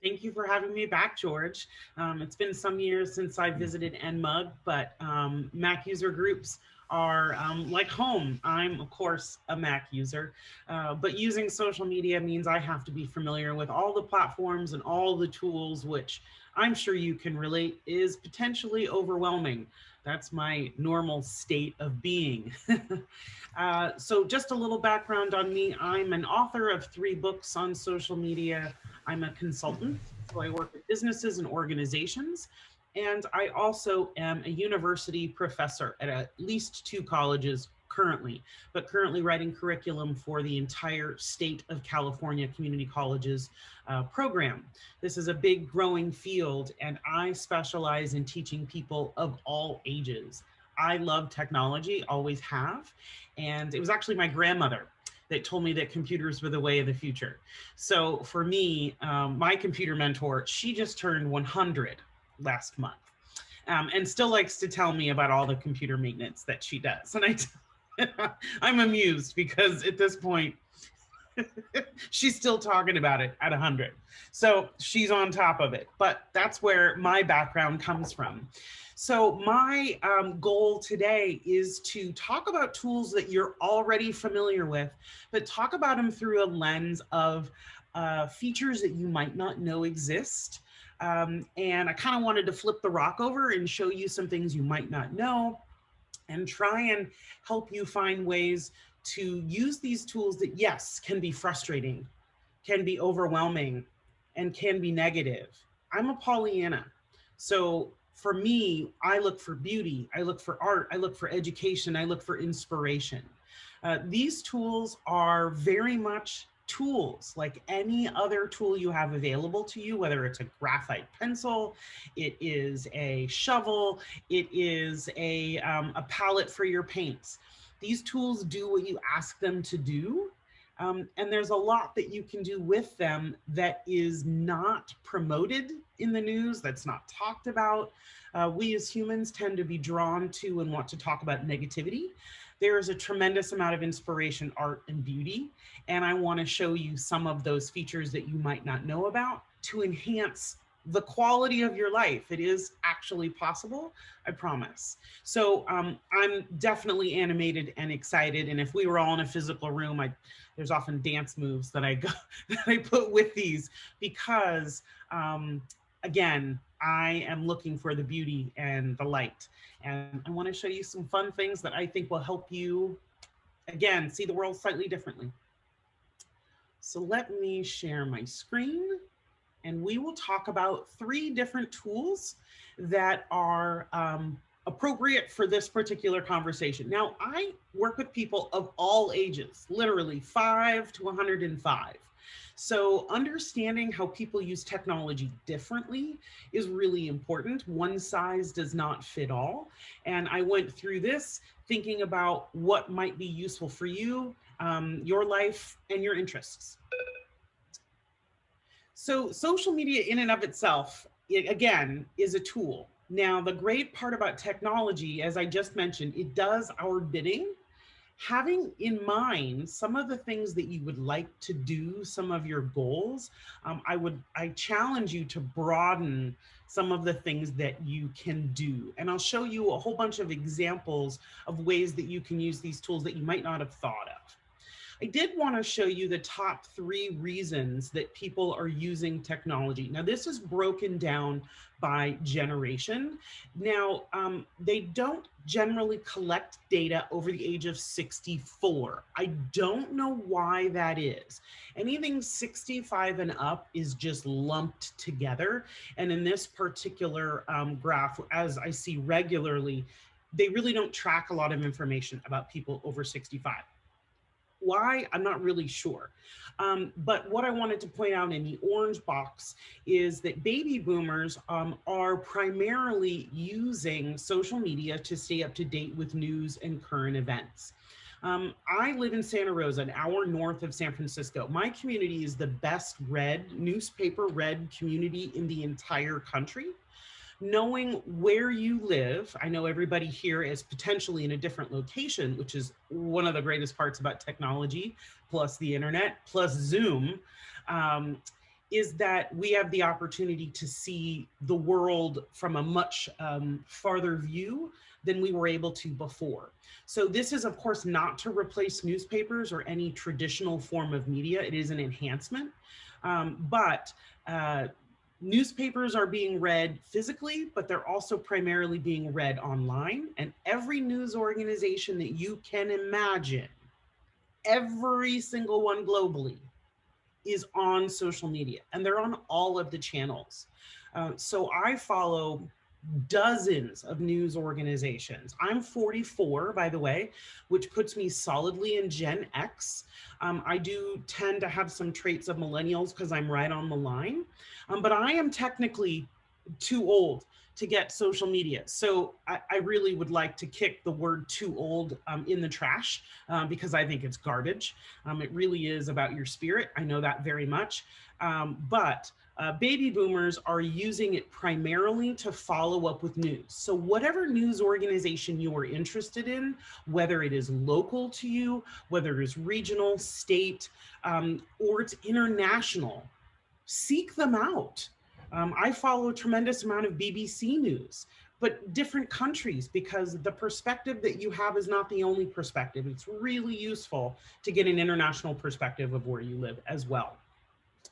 Thank you for having me back, George. It's been some years since I visited NMUG, but Mac user groups are like home. I'm, of course, a Mac user, but using social media means I have to be familiar with all the platforms and all the tools, which I'm sure you can relate is potentially overwhelming. That's my normal state of being. So, just a little background on me. I'm an author of 3 books on social media. I'm a consultant, so I work with businesses and organizations. And I also am a university professor at least 2 colleges currently, but currently writing curriculum for the entire state of California Community Colleges program. This is a big growing field, and I specialize in teaching people of all ages. I love technology, always have. And it was actually my grandmother that told me that computers were the way of the future. So for me, my computer mentor, she just turned 100 last month, and still likes to tell me about all the computer maintenance that she does. And I'm amused because at this point, she's still talking about it at 100. So she's on top of it. But that's where my background comes from. So my goal today is to talk about tools that you're already familiar with, but talk about them through a lens of features that you might not know exist. And I kind of wanted to flip the rock over and show you some things you might not know and try and help you find ways to use these tools that, yes, can be frustrating, can be overwhelming, and can be negative. I'm a Pollyanna. So for me, I look for beauty, I look for art, I look for education, I look for inspiration. These tools are very much tools like any other tool you have available to you, whether it's a graphite pencil, it is a shovel, it is a palette for your paints. These tools do what you ask them to do. And there's a lot that you can do with them that is not promoted in the news, that's not talked about. We as humans tend to be drawn to and want to talk about negativity. There is a tremendous amount of inspiration, art, and beauty. And I want to show you some of those features that you might not know about to enhance the quality of your life. It is actually possible, I promise. So I'm definitely animated and excited. And if we were all in a physical room, there's often dance moves that I go that I put with these because again, I am looking for the beauty and the light. And I want to show you some fun things that I think will help you, again, see the world slightly differently. So let me share my screen and we will talk about 3 different tools that are appropriate for this particular conversation. Now, I work with people of all ages, literally 5 to 105. So understanding how people use technology differently is really important. One size does not fit all. And I went through this thinking about what might be useful for you, your life, and your interests. So social media in and of itself, again, is a tool. Now, the great part about technology, as I just mentioned, it does our bidding. Having in mind some of the things that you would like to do, some of your goals, I challenge you to broaden some of the things that you can do. And I'll show you a whole bunch of examples of ways that you can use these tools that you might not have thought of. I did want to show you the top 3 reasons that people are using technology. Now, this is broken down by generation. Now, they don't generally collect data over the age of 64. I don't know why that is. Anything 65 and up is just lumped together. And in this particular graph, as I see regularly, they really don't track a lot of information about people over 65. Why? I'm not really sure. But what I wanted to point out in the orange box is that baby boomers are primarily using social media to stay up to date with news and current events. I live in Santa Rosa, an hour north of San Francisco. My community is the best read, newspaper read community in the entire country. Knowing where you live, I know everybody here is potentially in a different location, which is one of the greatest parts about technology, plus the internet, plus Zoom. is that we have the opportunity to see the world from a much farther view than we were able to before. So this is, of course, not to replace newspapers or any traditional form of media. It is an enhancement. But newspapers are being read physically, but they're also primarily being read online. And every news organization that you can imagine, every single one globally, is on social media, and they're on all of the channels. So I follow dozens of news organizations. I'm 44, by the way, which puts me solidly in Gen X. I do tend to have some traits of millennials because I'm right on the line, but I am technically too old to get social media. So I really would like to kick the word too old in the trash because I think it's garbage. It really is about your spirit. I know that very much. But baby boomers are using it primarily to follow up with news. So whatever news organization you are interested in, whether it is local to you, whether it is regional, state, or it's international, seek them out. I follow a tremendous amount of BBC News, but different countries, because the perspective that you have is not the only perspective. It's really useful to get an international perspective of where you live as well.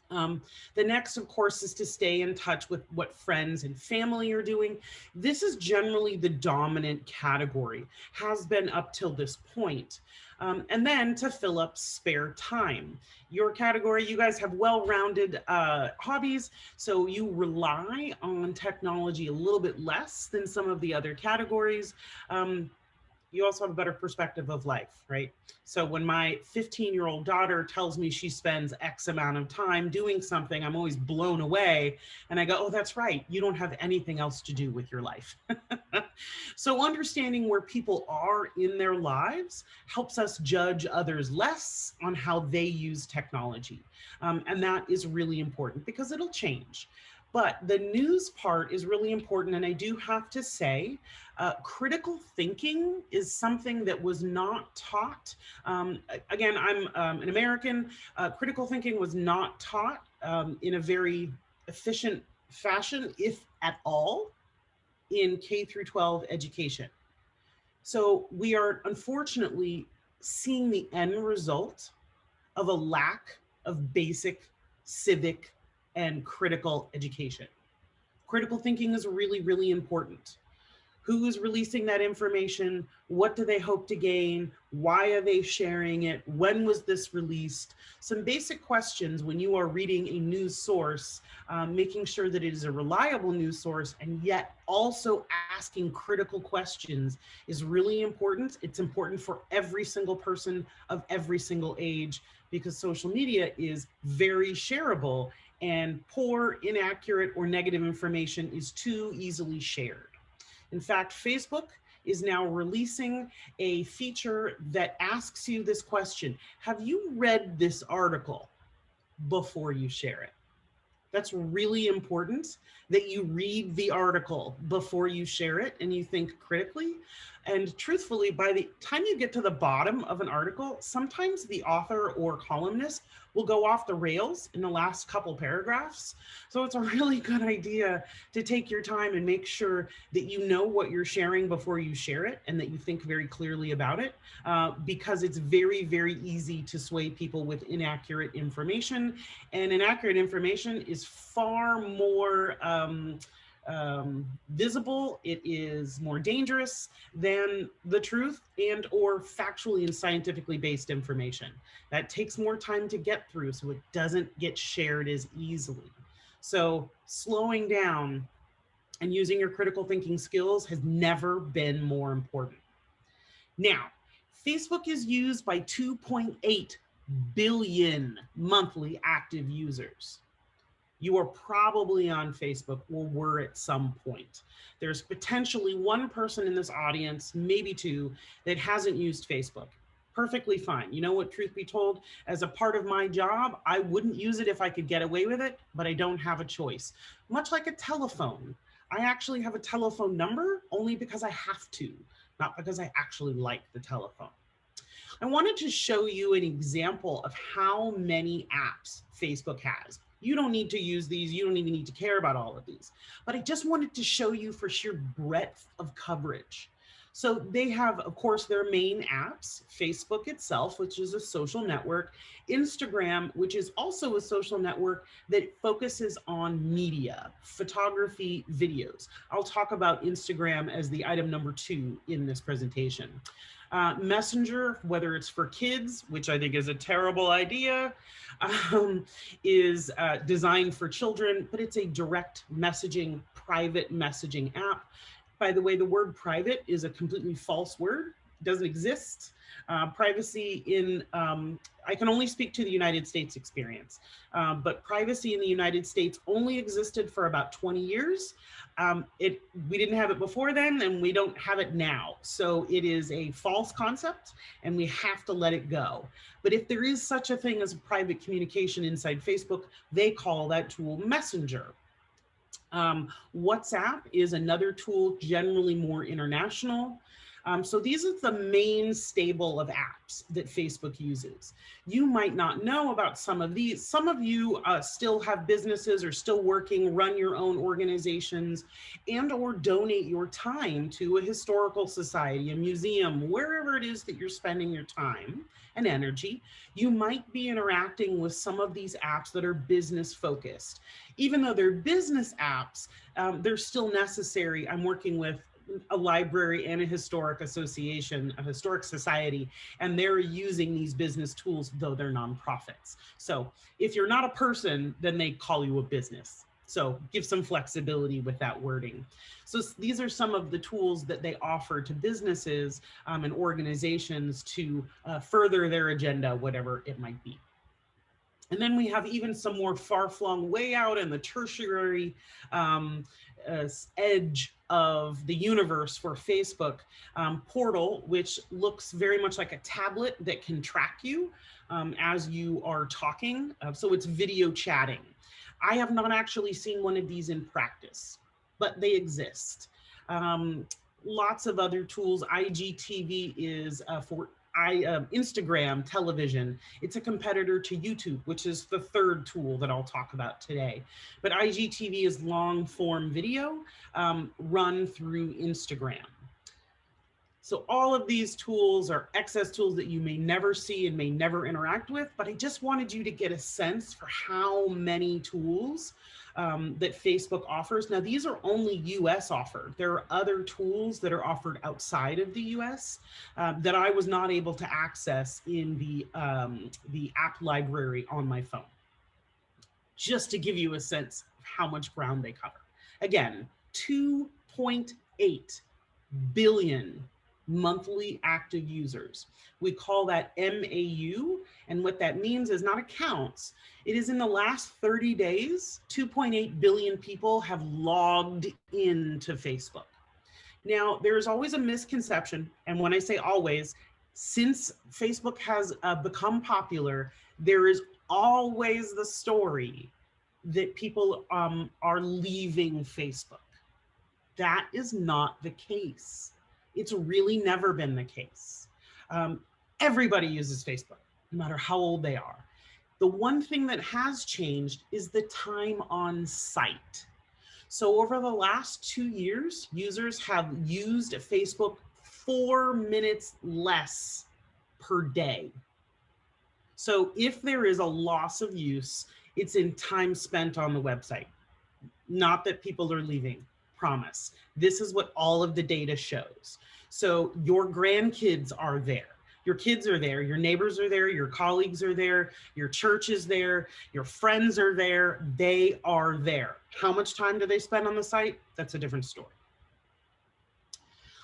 The next, of course, is to stay in touch with what friends and family are doing. This is generally the dominant category, has been up till this point. And then to fill up spare time. Your category, you guys have well-rounded hobbies, so you rely on technology a little bit less than some of the other categories. You also have a better perspective of life, right? So when my 15-year-old daughter tells me she spends X amount of time doing something, I'm always blown away. And I go, oh, that's right. You don't have anything else to do with your life. So understanding where people are in their lives helps us judge others less on how they use technology. And that is really important because it'll change. But the news part is really important. And I do have to say, critical thinking is something that was not taught. Again, I'm an American. Critical thinking was not taught in a very efficient fashion, if at all, in K through 12 education. So we are unfortunately seeing the end result of a lack of basic civic and critical education. Critical thinking is really, really important. Who is releasing that information? What do they hope to gain? Why are they sharing it? When was this released? Some basic questions when you are reading a news source, making sure that it is a reliable news source, and yet also asking critical questions is really important. It's important for every single person of every single age because social media is very shareable, and poor, inaccurate, or negative information is too easily shared. In fact, Facebook is now releasing a feature that asks you this question: have you read this article before you share it? That's really important, that you read the article before you share it and you think critically. And truthfully, by the time you get to the bottom of an article, sometimes the author or columnist will go off the rails in the last couple paragraphs. So it's a really good idea to take your time and make sure that you know what you're sharing before you share it and that you think very clearly about it, because it's very, very easy to sway people with inaccurate information. And inaccurate information is far more visible, it is more dangerous than the truth and or factually and scientifically based information. That takes more time to get through, so it doesn't get shared as easily. So slowing down and using your critical thinking skills has never been more important. Now, Facebook is used by 2.8 billion monthly active users. You are probably on Facebook or were at some point. There's potentially one person in this audience, maybe two, that hasn't used Facebook. Perfectly fine. You know what, truth be told, as a part of my job, I wouldn't use it if I could get away with it, but I don't have a choice. Much like a telephone. I actually have a telephone number only because I have to, not because I actually like the telephone. I wanted to show you an example of how many apps Facebook has. You don't need to use these. You don't even need to care about all of these. But I just wanted to show you for sheer breadth of coverage. So they have, of course, their main apps, Facebook itself, which is a social network, Instagram, which is also a social network that focuses on media, photography, videos. I'll talk about Instagram as the item number 2 in this presentation. Messenger, whether it's for kids, which I think is a terrible idea, is designed for children, but it's a direct messaging, private messaging app. By the way, the word private is a completely false word. It doesn't exist. Privacy in, I can only speak to the United States experience, but privacy in the United States only existed for about 20 years. We didn't have it before then, and we don't have it now. So it is a false concept, and we have to let it go. But if there is such a thing as a private communication inside Facebook, they call that tool Messenger. WhatsApp is another tool, generally more international. So these are the main stable of apps that Facebook uses. You might not know about some of these. Some of you still have businesses or still working, run your own organizations, and or donate your time to a historical society, a museum, wherever it is that you're spending your time and energy. You might be interacting with some of these apps that are business focused. Even though they're business apps, they're still necessary. I'm working with a library and a historic association, a historic society, and they're using these business tools, though they're nonprofits. So if you're not a person, then they call you a business. So give some flexibility with that wording. So these are some of the tools that they offer to businesses and organizations to further their agenda, whatever it might be. And then we have even some more far-flung, way out in the tertiary edge of the universe for Facebook, Portal, which looks very much like a tablet that can track you as you are talking. So it's video chatting. I have not actually seen one of these in practice, but they exist. Lots of other tools. IGTV is for Instagram television. It's a competitor to YouTube, which is the third tool that I'll talk about today. But IGTV is long form video run through Instagram. So all of these tools are excess tools that you may never see and may never interact with, but I just wanted you to get a sense for how many tools that Facebook offers. Now, these are only US offered. There are other tools that are offered outside of the US that I was not able to access in the app library on my phone. Just to give you a sense of how much ground they cover. Again, 2.8 billion monthly active users. We call that MAU, and what that means is not accounts. It is in the last 30 days, 2.8 billion people have logged into Facebook. Now, there's always a misconception, and when I say always, since Facebook has become popular, there is always the story that people are leaving Facebook. That is not the case. It's really never been the case. Everybody uses Facebook, no matter how old they are. The one thing that has changed is the time on site. So over the last 2 years, users have used Facebook 4 minutes less per day. So if there is a loss of use, it's in time spent on the website. Not that people are leaving, promise. This is what all of the data shows. So your grandkids are there. Your kids are there, your neighbors are there, your colleagues are there, your church is there, your friends are there, they are there. How much time do they spend on the site? That's a different story.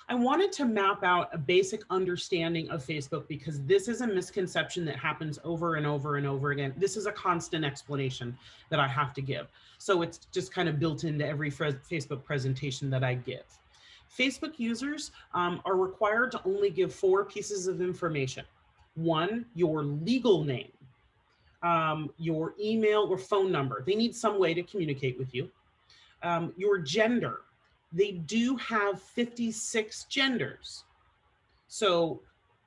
I wanted to map out a basic understanding of Facebook because this is a misconception that happens over and over and over again. This is a constant explanation that I have to give. So it's just kind of built into every Facebook presentation that I give. Facebook users are required to only give 4 pieces of information. 1, your legal name, your email or phone number. They need some way to communicate with you. Your gender. They do have 56 genders. So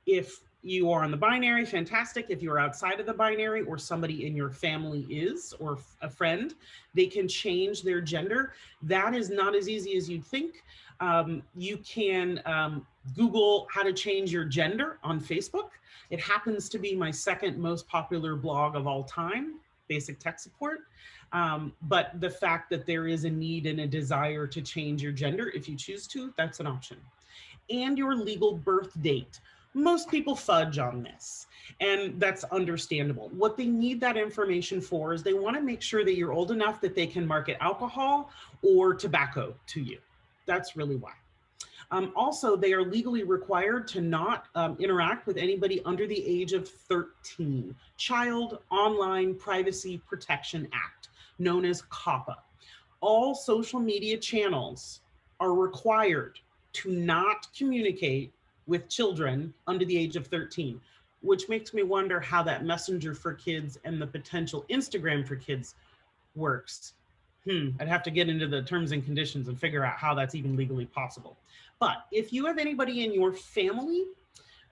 if you are on the binary, fantastic. If you're outside of the binary or somebody in your family is, or a friend, they can change their gender. That is not as easy as you'd think. You can Google how to change your gender on Facebook. It happens to be my second most popular blog of all time, basic tech support. But the fact that there is a need and a desire to change your gender, if you choose to, that's an option. And your legal birth date. Most people fudge on this, and that's understandable. What they need that information for is they want to make sure that you're old enough that they can market alcohol or tobacco to you. That's really why. Also, they are legally required to not interact with anybody under the age of 13. Child Online Privacy Protection Act, known as COPPA. All social media channels are required to not communicate with children under the age of 13, which makes me wonder how that Messenger for Kids and the potential Instagram for Kids works. I'd have to get into the terms and conditions and figure out how that's even legally possible. But if you have anybody in your family,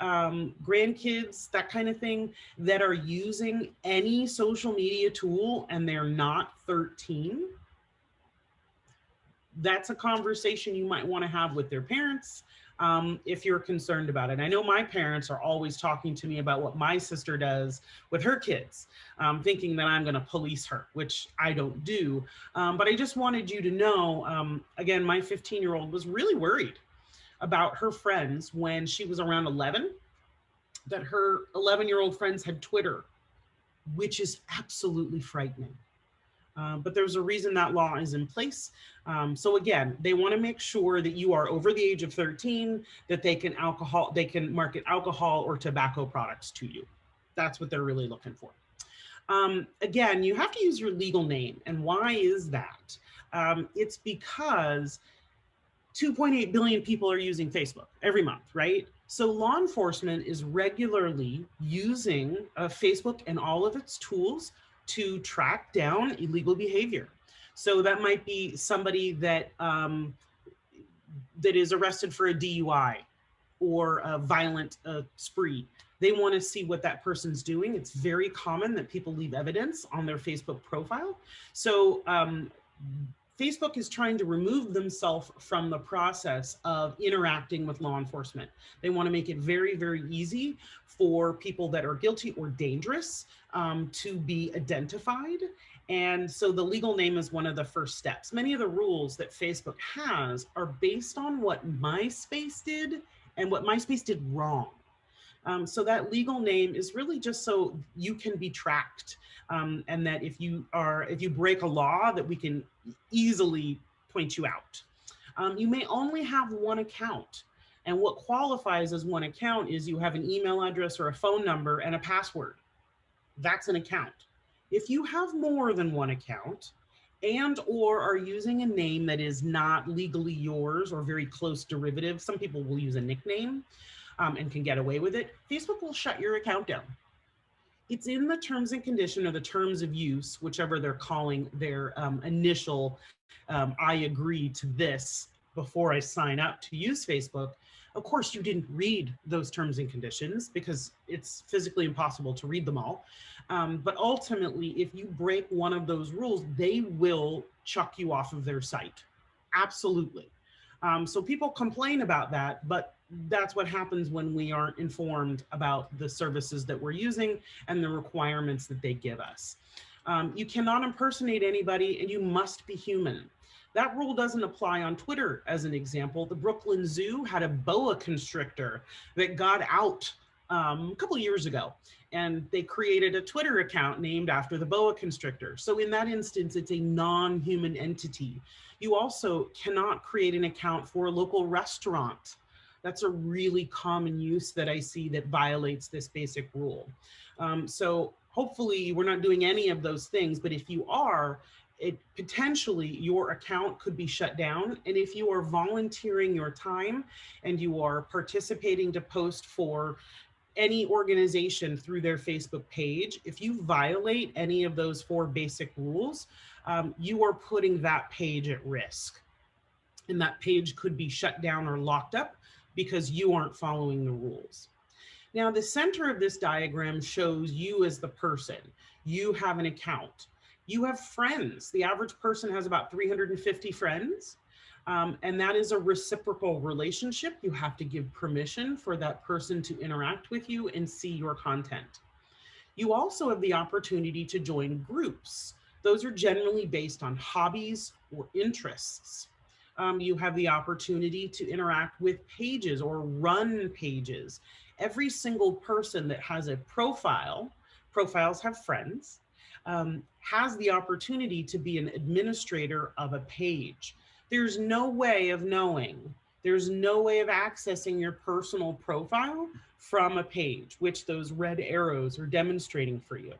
grandkids, that kind of thing, that are using any social media tool and they're not 13, that's a conversation you might want to have with their parents if you're concerned about it. I know my parents are always talking to me about what my sister does with her kids, thinking that I'm going to police her, which I don't do. But I just wanted you to know, again, my 15-year-old was really worried about her friends when she was around 11, that her 11-year-old friends had Twitter, which is absolutely frightening. But there's a reason that law is in place. So again, they want to make sure that you are over the age of 13, that they can market alcohol or tobacco products to you. That's what they're really looking for. Again, you have to use your legal name. And why is that? It's because 2.8 billion people are using Facebook every month, right? So law enforcement is regularly using Facebook and all of its tools to track down illegal behavior. So that might be somebody that that is arrested for a DUI or a violent spree. They want to see what that person's doing. It's very common that people leave evidence on their Facebook profile. So Facebook is trying to remove themselves from the process of interacting with law enforcement. They want to make it very, very easy for people that are guilty or dangerous to be identified. And so the legal name is one of the first steps. Many of the rules that Facebook has are based on what MySpace did and what MySpace did wrong. So that legal name is really just so you can be tracked, and that if you break a law, that we can easily point you out. You may only have one account, and what qualifies as one account is you have an email address or a phone number and a password. That's an account. If you have more than one account and or are using a name that is not legally yours or very close derivative, some people will use a nickname, and can get away with it, Facebook will shut your account down. It's in the terms and condition or the terms of use, whichever they're calling their initial, I agree to this before I sign up to use Facebook. Of course, you didn't read those terms and conditions because it's physically impossible to read them all. But ultimately, if you break one of those rules, they will chuck you off of their site. Absolutely. So people complain about that, but that's what happens when we aren't informed about the services that we're using and the requirements that they give us. You cannot impersonate anybody, and you must be human. That rule doesn't apply on Twitter, as an example. The Brooklyn Zoo had a boa constrictor that got out a couple of years ago, and they created a Twitter account named after the boa constrictor. So in that instance, it's a non-human entity. You also cannot create an account for a local restaurant. That's a really common use that I see that violates this basic rule. So hopefully we're not doing any of those things, but if you are, potentially your account could be shut down. And if you are volunteering your time and you are participating to post for any organization through their Facebook page, if you violate any of those 4 basic rules, you are putting that page at risk. And that page could be shut down or locked up because you aren't following the rules. Now, the center of this diagram shows you as the person. You have an account. You have friends. The average person has about 350 friends. And that is a reciprocal relationship. You have to give permission for that person to interact with you and see your content. You also have the opportunity to join groups. Those are generally based on hobbies or interests. You have the opportunity to interact with pages or run pages. Every single person that has a profile, profiles have friends, has the opportunity to be an administrator of a page. There's no way of knowing, there's no way of accessing your personal profile from a page, which those red arrows are demonstrating for you.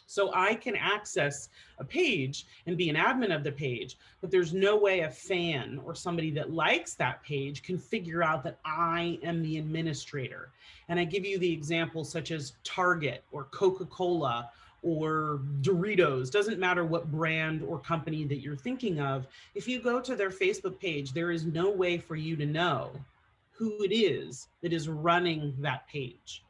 So I can access a page and be an admin of the page, but there's no way a fan or somebody that likes that page can figure out that I am the administrator. And I give you the examples such as Target or Coca-Cola or Doritos, doesn't matter what brand or company that you're thinking of. If you go to their Facebook page, there is no way for you to know who it is that is running that page.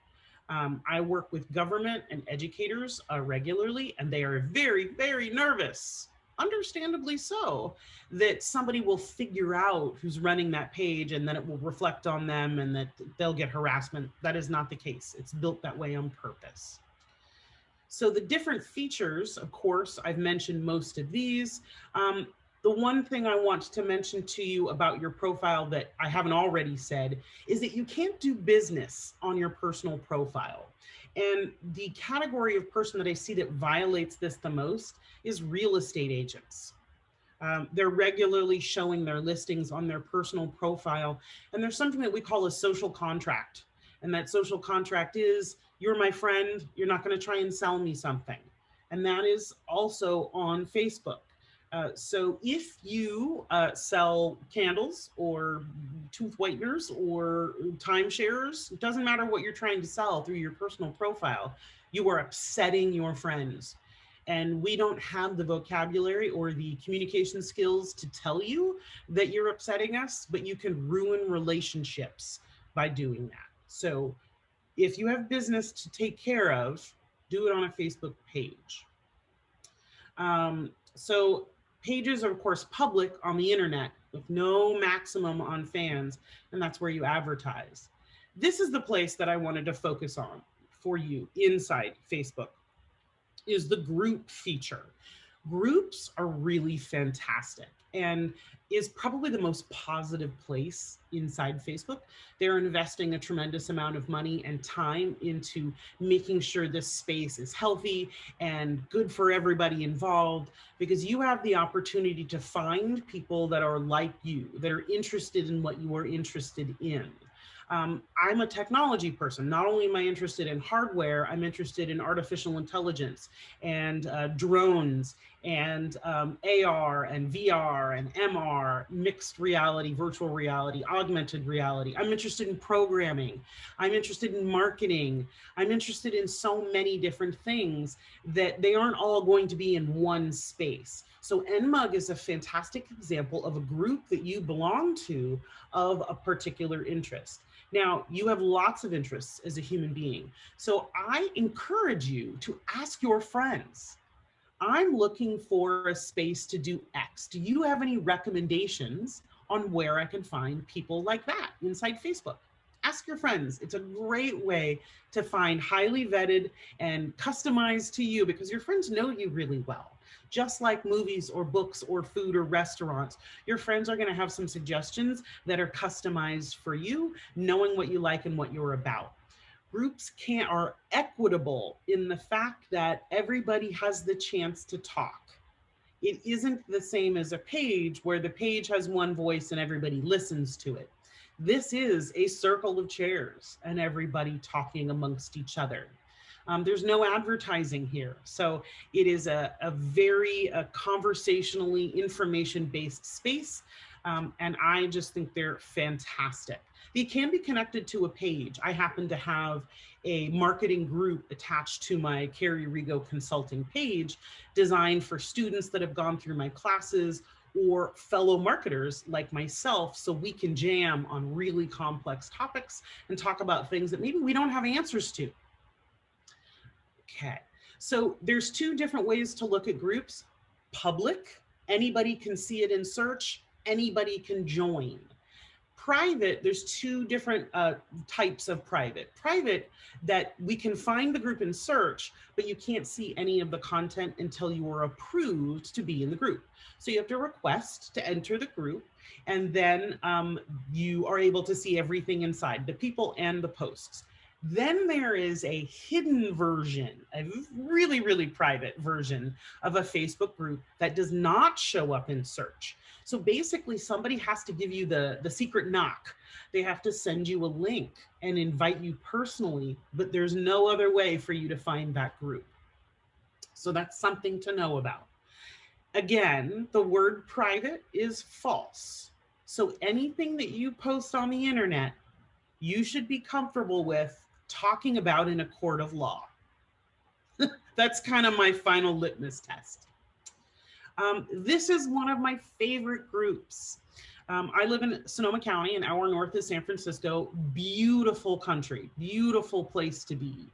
I work with government and educators regularly, and they are very, very nervous, understandably so, that somebody will figure out who's running that page and then it will reflect on them and that they'll get harassment. That is not the case. It's built that way on purpose. So the different features, of course, I've mentioned most of these. The one thing I want to mention to you about your profile that I haven't already said is that you can't do business on your personal profile. And the category of person that I see that violates this the most is real estate agents. They're regularly showing their listings on their personal profile. And there's something that we call a social contract. And that social contract is, you're my friend, you're not going to try and sell me something. And that is also on Facebook. So if you sell candles or tooth whiteners or timeshares, it doesn't matter what you're trying to sell through your personal profile, you are upsetting your friends. And we don't have the vocabulary or the communication skills to tell you that you're upsetting us, but you can ruin relationships by doing that. So if you have business to take care of, do it on a Facebook page. So pages are, of course, public on the internet with no maximum on fans, and that's where you advertise. This is the place that I wanted to focus on for you inside Facebook, is the group feature. Groups are really fantastic and is probably the most positive place inside Facebook. They're investing a tremendous amount of money and time into making sure this space is healthy and good for everybody involved, because you have the opportunity to find people that are like you, that are interested in what you are interested in. I'm a technology person. Not only am I interested in hardware, I'm interested in artificial intelligence and drones and AR and VR and MR, mixed reality, virtual reality, augmented reality. I'm interested in programming. I'm interested in marketing. I'm interested in so many different things that they aren't all going to be in one space. So NMUG is a fantastic example of a group that you belong to of a particular interest. Now, you have lots of interests as a human being. So I encourage you to ask your friends, I'm looking for a space to do X. Do you have any recommendations on where I can find people like that inside Facebook? Ask your friends. It's a great way to find highly vetted and customized to you, because your friends know you really well. Just like movies or books or food or restaurants, your friends are going to have some suggestions that are customized for you, knowing what you like and what you're about. Groups are equitable in the fact that everybody has the chance to talk. It isn't the same as a page where the page has one voice and everybody listens to it. This is a circle of chairs and everybody talking amongst each other. There's no advertising here. So it is a very conversationally information-based space. And I just think they're fantastic. They can be connected to a page. I happen to have a marketing group attached to my Kerry Rego consulting page designed for students that have gone through my classes or fellow marketers like myself, so we can jam on really complex topics and talk about things that maybe we don't have answers to. Okay, so there's two different ways to look at groups. Public, anybody can see it in search, anybody can join. Private, there's two different types of private. Private, that we can find the group in search, but you can't see any of the content until you are approved to be in the group. So you have to request to enter the group, and then you are able to see everything inside, the people and the posts. Then there is a hidden version, a really, really private version of a Facebook group that does not show up in search. So basically, somebody has to give you the secret knock. They have to send you a link and invite you personally, but there's no other way for you to find that group. So that's something to know about. Again, the word private is false. So anything that you post on the internet, you should be comfortable with talking about in a court of law. That's kind of my final litmus test. This is one of my favorite groups. I live in Sonoma County, an hour north of San Francisco. Beautiful country, beautiful place to be,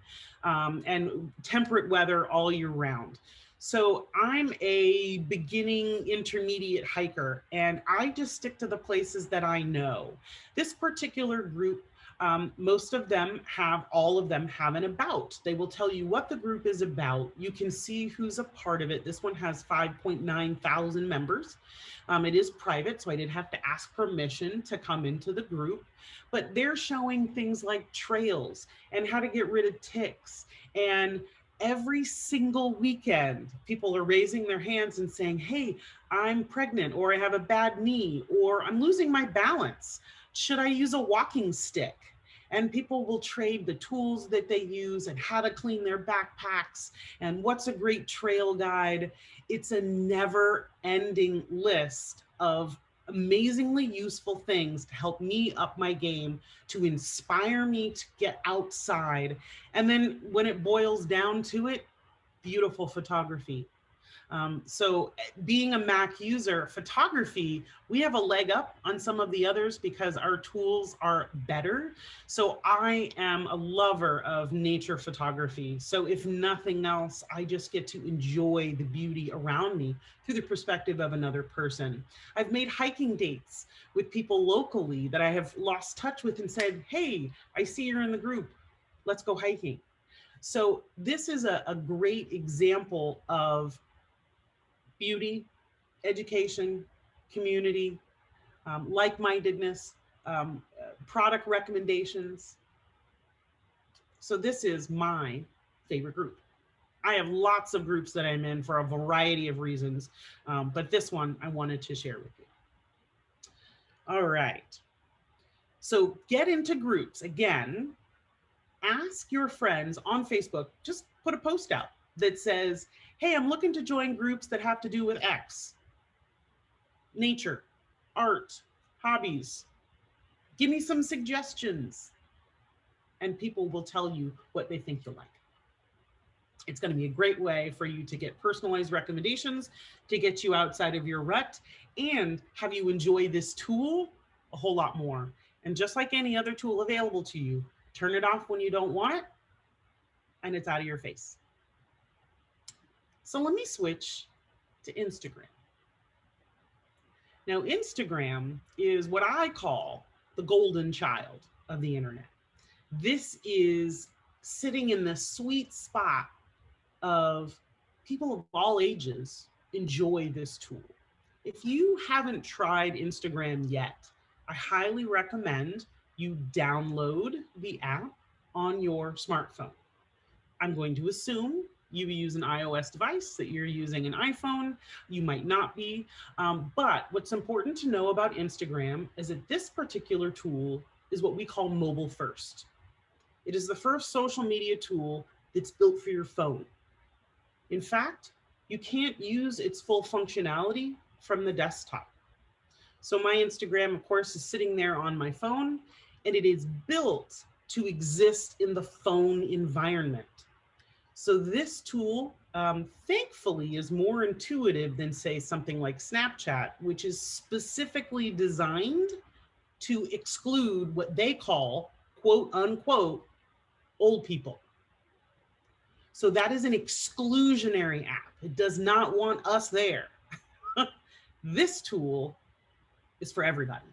and temperate weather all year round. So I'm a beginning intermediate hiker, and I just stick to the places that I know. This particular group, most of them have, all of them have an about. They will tell you what the group is about. You can see who's a part of it. This one has 5.9 thousand members. It is private, so I did have to ask permission to come into the group, but they're showing things like trails and how to get rid of ticks. And every single weekend, people are raising their hands and saying, hey, I'm pregnant, or I have a bad knee, or I'm losing my balance. Should I use a walking stick? And people will trade the tools that they use and how to clean their backpacks and what's a great trail guide. It's a never-ending list of amazingly useful things to help me up my game, to inspire me to get outside. And then when it boils down to it, beautiful photography. So being a Mac user, photography, we have a leg up on some of the others because our tools are better. So I am a lover of nature photography. So if nothing else, I just get to enjoy the beauty around me through the perspective of another person. I've made hiking dates with people locally that I have lost touch with and said, hey, I see you're in the group, let's go hiking. So this is a great example of beauty, education, community, like-mindedness, product recommendations. So this is my favorite group. I have lots of groups that I'm in for a variety of reasons, but this one I wanted to share with you. All right. So get into groups. Again, ask your friends on Facebook, just put a post out that says, hey, I'm looking to join groups that have to do with X. Nature, art, hobbies. Give me some suggestions. And people will tell you what they think you'll like. It's going to be a great way for you to get personalized recommendations, to get you outside of your rut, and have you enjoy this tool a whole lot more. And just like any other tool available to you, turn it off when you don't want it, and it's out of your face. So let me switch to Instagram. Now, Instagram is what I call the golden child of the internet. This is sitting in the sweet spot of people of all ages enjoy this tool. If you haven't tried Instagram yet, I highly recommend you download the app on your smartphone. I'm going to assume you use an iOS device, that you're using an iPhone. You might not be, but what's important to know about Instagram is that this particular tool is what we call mobile first. It is the first social media tool that's built for your phone. In fact, you can't use its full functionality from the desktop. So my Instagram, of course, is sitting there on my phone, and it is built to exist in the phone environment. So this tool thankfully is more intuitive than, say, something like Snapchat, which is specifically designed to exclude what they call, quote unquote, old people. So that is an exclusionary app. It does not want us there. This tool is for everybody.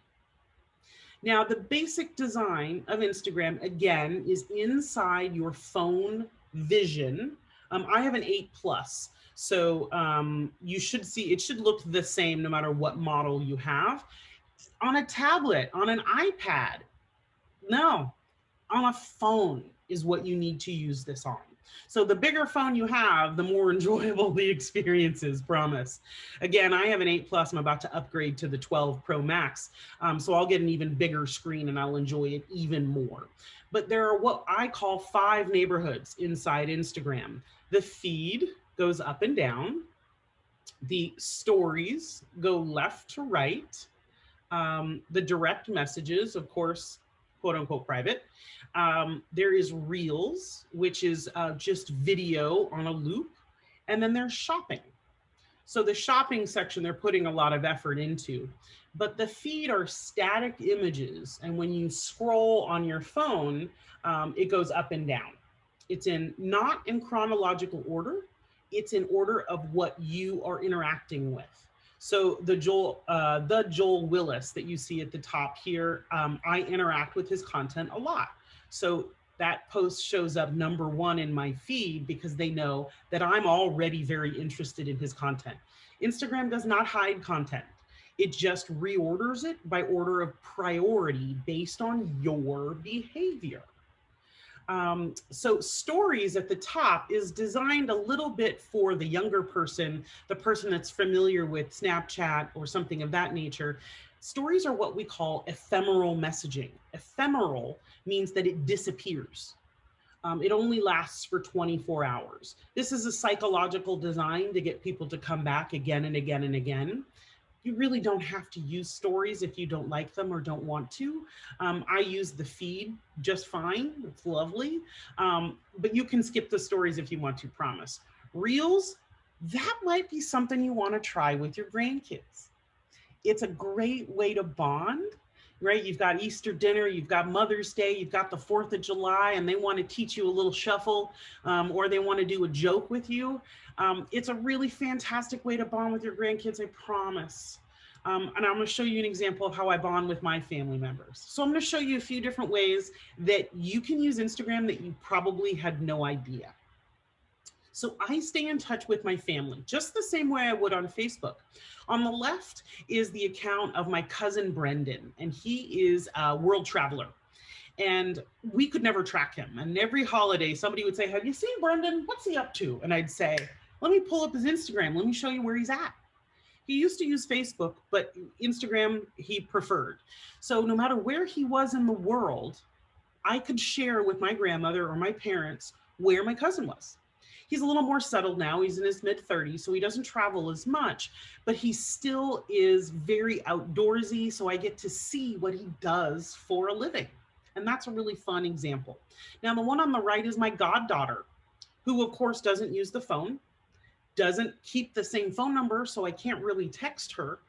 Now, the basic design of Instagram, again, is inside your phone vision. I have an 8 Plus, so you should see, it should look the same no matter what model you have. On a tablet, on an iPad, no, on a phone is what you need to use this on. So the bigger phone you have, the more enjoyable the experience is, promise. Again, I have an 8 Plus. I'm about to upgrade to the 12 Pro Max. So I'll get an even bigger screen and I'll enjoy it even more. But there are what I call 5 neighborhoods inside Instagram. The feed goes up and down. The stories go left to right. The direct messages, of course, quote unquote private. There is Reels, which is just video on a loop. And then there's shopping. So the shopping section, they're putting a lot of effort into. But the feed are static images. And when you scroll on your phone, it goes up and down. It's not in chronological order. It's in order of what you are interacting with. So the Joel Willis that you see at the top here, I interact with his content a lot. So that post shows up #1 in my feed because they know that I'm already very interested in his content. Instagram does not hide content. It just reorders it by order of priority based on your behavior. So stories at the top is designed a little bit for the younger person, the person that's familiar with Snapchat or something of that nature. Stories are what we call ephemeral messaging. Ephemeral means that it disappears. It only lasts for 24 hours. This is a psychological design to get people to come back again and again and again. You really don't have to use stories if you don't like them or don't want to. I use the feed just fine. It's lovely. But you can skip the stories if you want to, promise. Reels, that might be something you want to try with your grandkids. It's a great way to bond, right? You've got Easter dinner, you've got Mother's Day, you've got the 4th of July, and they want to teach you a little shuffle, or they want to do a joke with you. It's a really fantastic way to bond with your grandkids, I promise. And I'm going to show you an example of how I bond with my family members. So I'm going to show you a few different ways that you can use Instagram that you probably had no idea. So I stay in touch with my family just the same way I would on Facebook. On the left is the account of my cousin Brendan, and he is a world traveler. And we could never track him. And every holiday, somebody would say, "Have you seen Brendan? What's he up to?" And I'd say, "Let me pull up his Instagram. Let me show you where he's at." He used to use Facebook, but Instagram he preferred. So no matter where he was in the world, I could share with my grandmother or my parents where my cousin was. He's a little more settled now. He's in his mid-30s, so he doesn't travel as much, but he still is very outdoorsy, so I get to see what he does for a living. And that's a really fun example. Now, the one on the right is my goddaughter, who of course doesn't use the phone, doesn't keep the same phone number, so I can't really text her.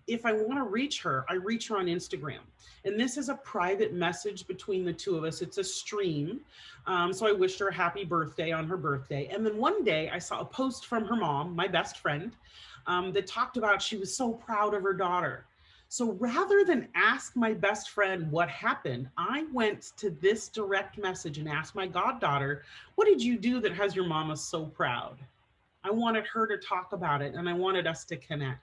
If I want to reach her, I reach her on Instagram. And this is a private message between the two of us. It's a stream. So I wished her a happy birthday on her birthday. And then one day I saw a post from her mom, my best friend, that talked about she was so proud of her daughter. So rather than ask my best friend what happened, I went to this direct message and asked my goddaughter, "What did you do that has your mama so proud?" I wanted her to talk about it and I wanted us to connect.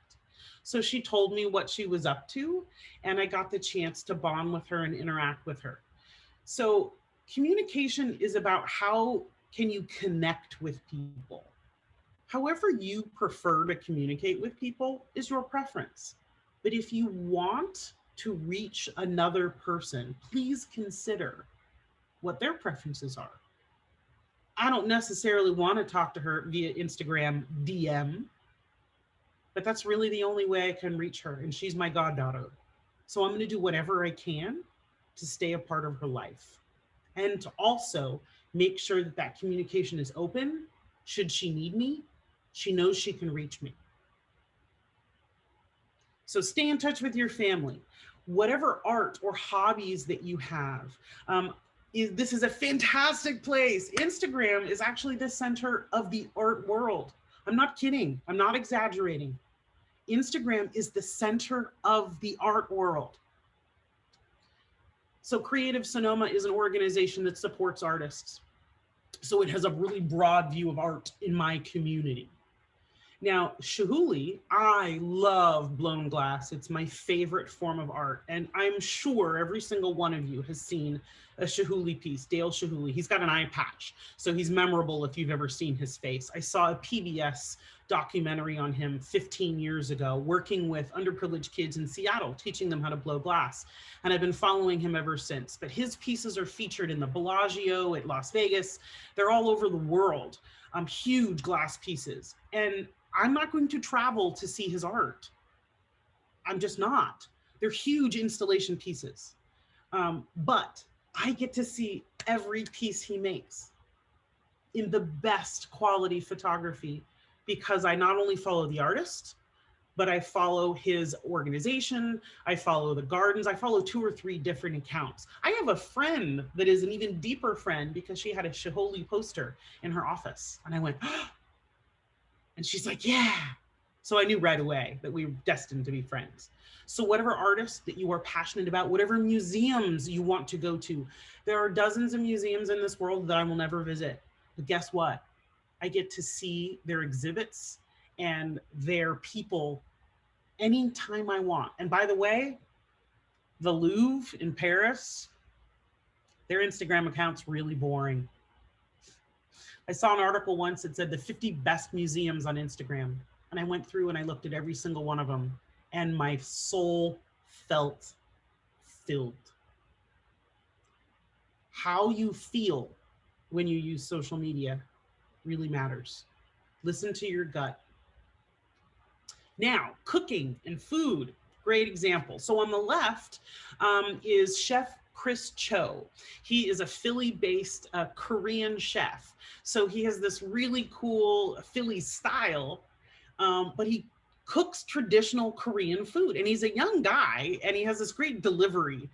So she told me what she was up to, and I got the chance to bond with her and interact with her. So communication is about how can you connect with people. However you prefer to communicate with people is your preference. But if you want to reach another person, please consider what their preferences are. I don't necessarily want to talk to her via Instagram DM, but that's really the only way I can reach her, and she's my goddaughter. So I'm going to do whatever I can to stay a part of her life and to also make sure that that communication is open Should she need me, she knows she can reach me. So stay in touch with your family. Whatever art or hobbies that you have, this is a fantastic place. Instagram is actually the center of the art world. I'm not kidding. I'm not exaggerating. Instagram is the center of the art world. So Creative Sonoma is an organization that supports artists. So it has a really broad view of art in my community. Now, Chihuly, I love blown glass. It's my favorite form of art. And I'm sure every single one of you has seen a Chihuly piece, Dale Chihuly. He's got an eye patch, so he's memorable if you've ever seen his face. I saw a PBS documentary on him 15 years ago, working with underprivileged kids in Seattle, teaching them how to blow glass. And I've been following him ever since. But his pieces are featured in the Bellagio at Las Vegas. They're all over the world, huge glass pieces. And I'm not going to travel to see his art. I'm just not. They're huge installation pieces. But I get to see every piece he makes in the best quality photography because I not only follow the artist, but I follow his organization, I follow the gardens, I follow 2 or 3 different accounts. I have a friend that is an even deeper friend because she had a Chihuly poster in her office. And I went, oh, and she's like, yeah. So I knew right away that we were destined to be friends. So whatever artists that you are passionate about, whatever museums you want to go to, there are dozens of museums in this world that I will never visit. But guess what? I get to see their exhibits and their people anytime I want. And by the way, the Louvre in Paris, their Instagram account's really boring. I saw an article once that said the 50 best museums on Instagram. And I went through and I looked at every single one of them and my soul felt filled. How you feel when you use social media really matters. Listen to your gut. Now, cooking and food, great example. So on the left is Chef Chris Cho. He is a Philly-based Korean chef. So he has this really cool Philly style, but he cooks traditional Korean food. And he's a young guy and he has this great delivery.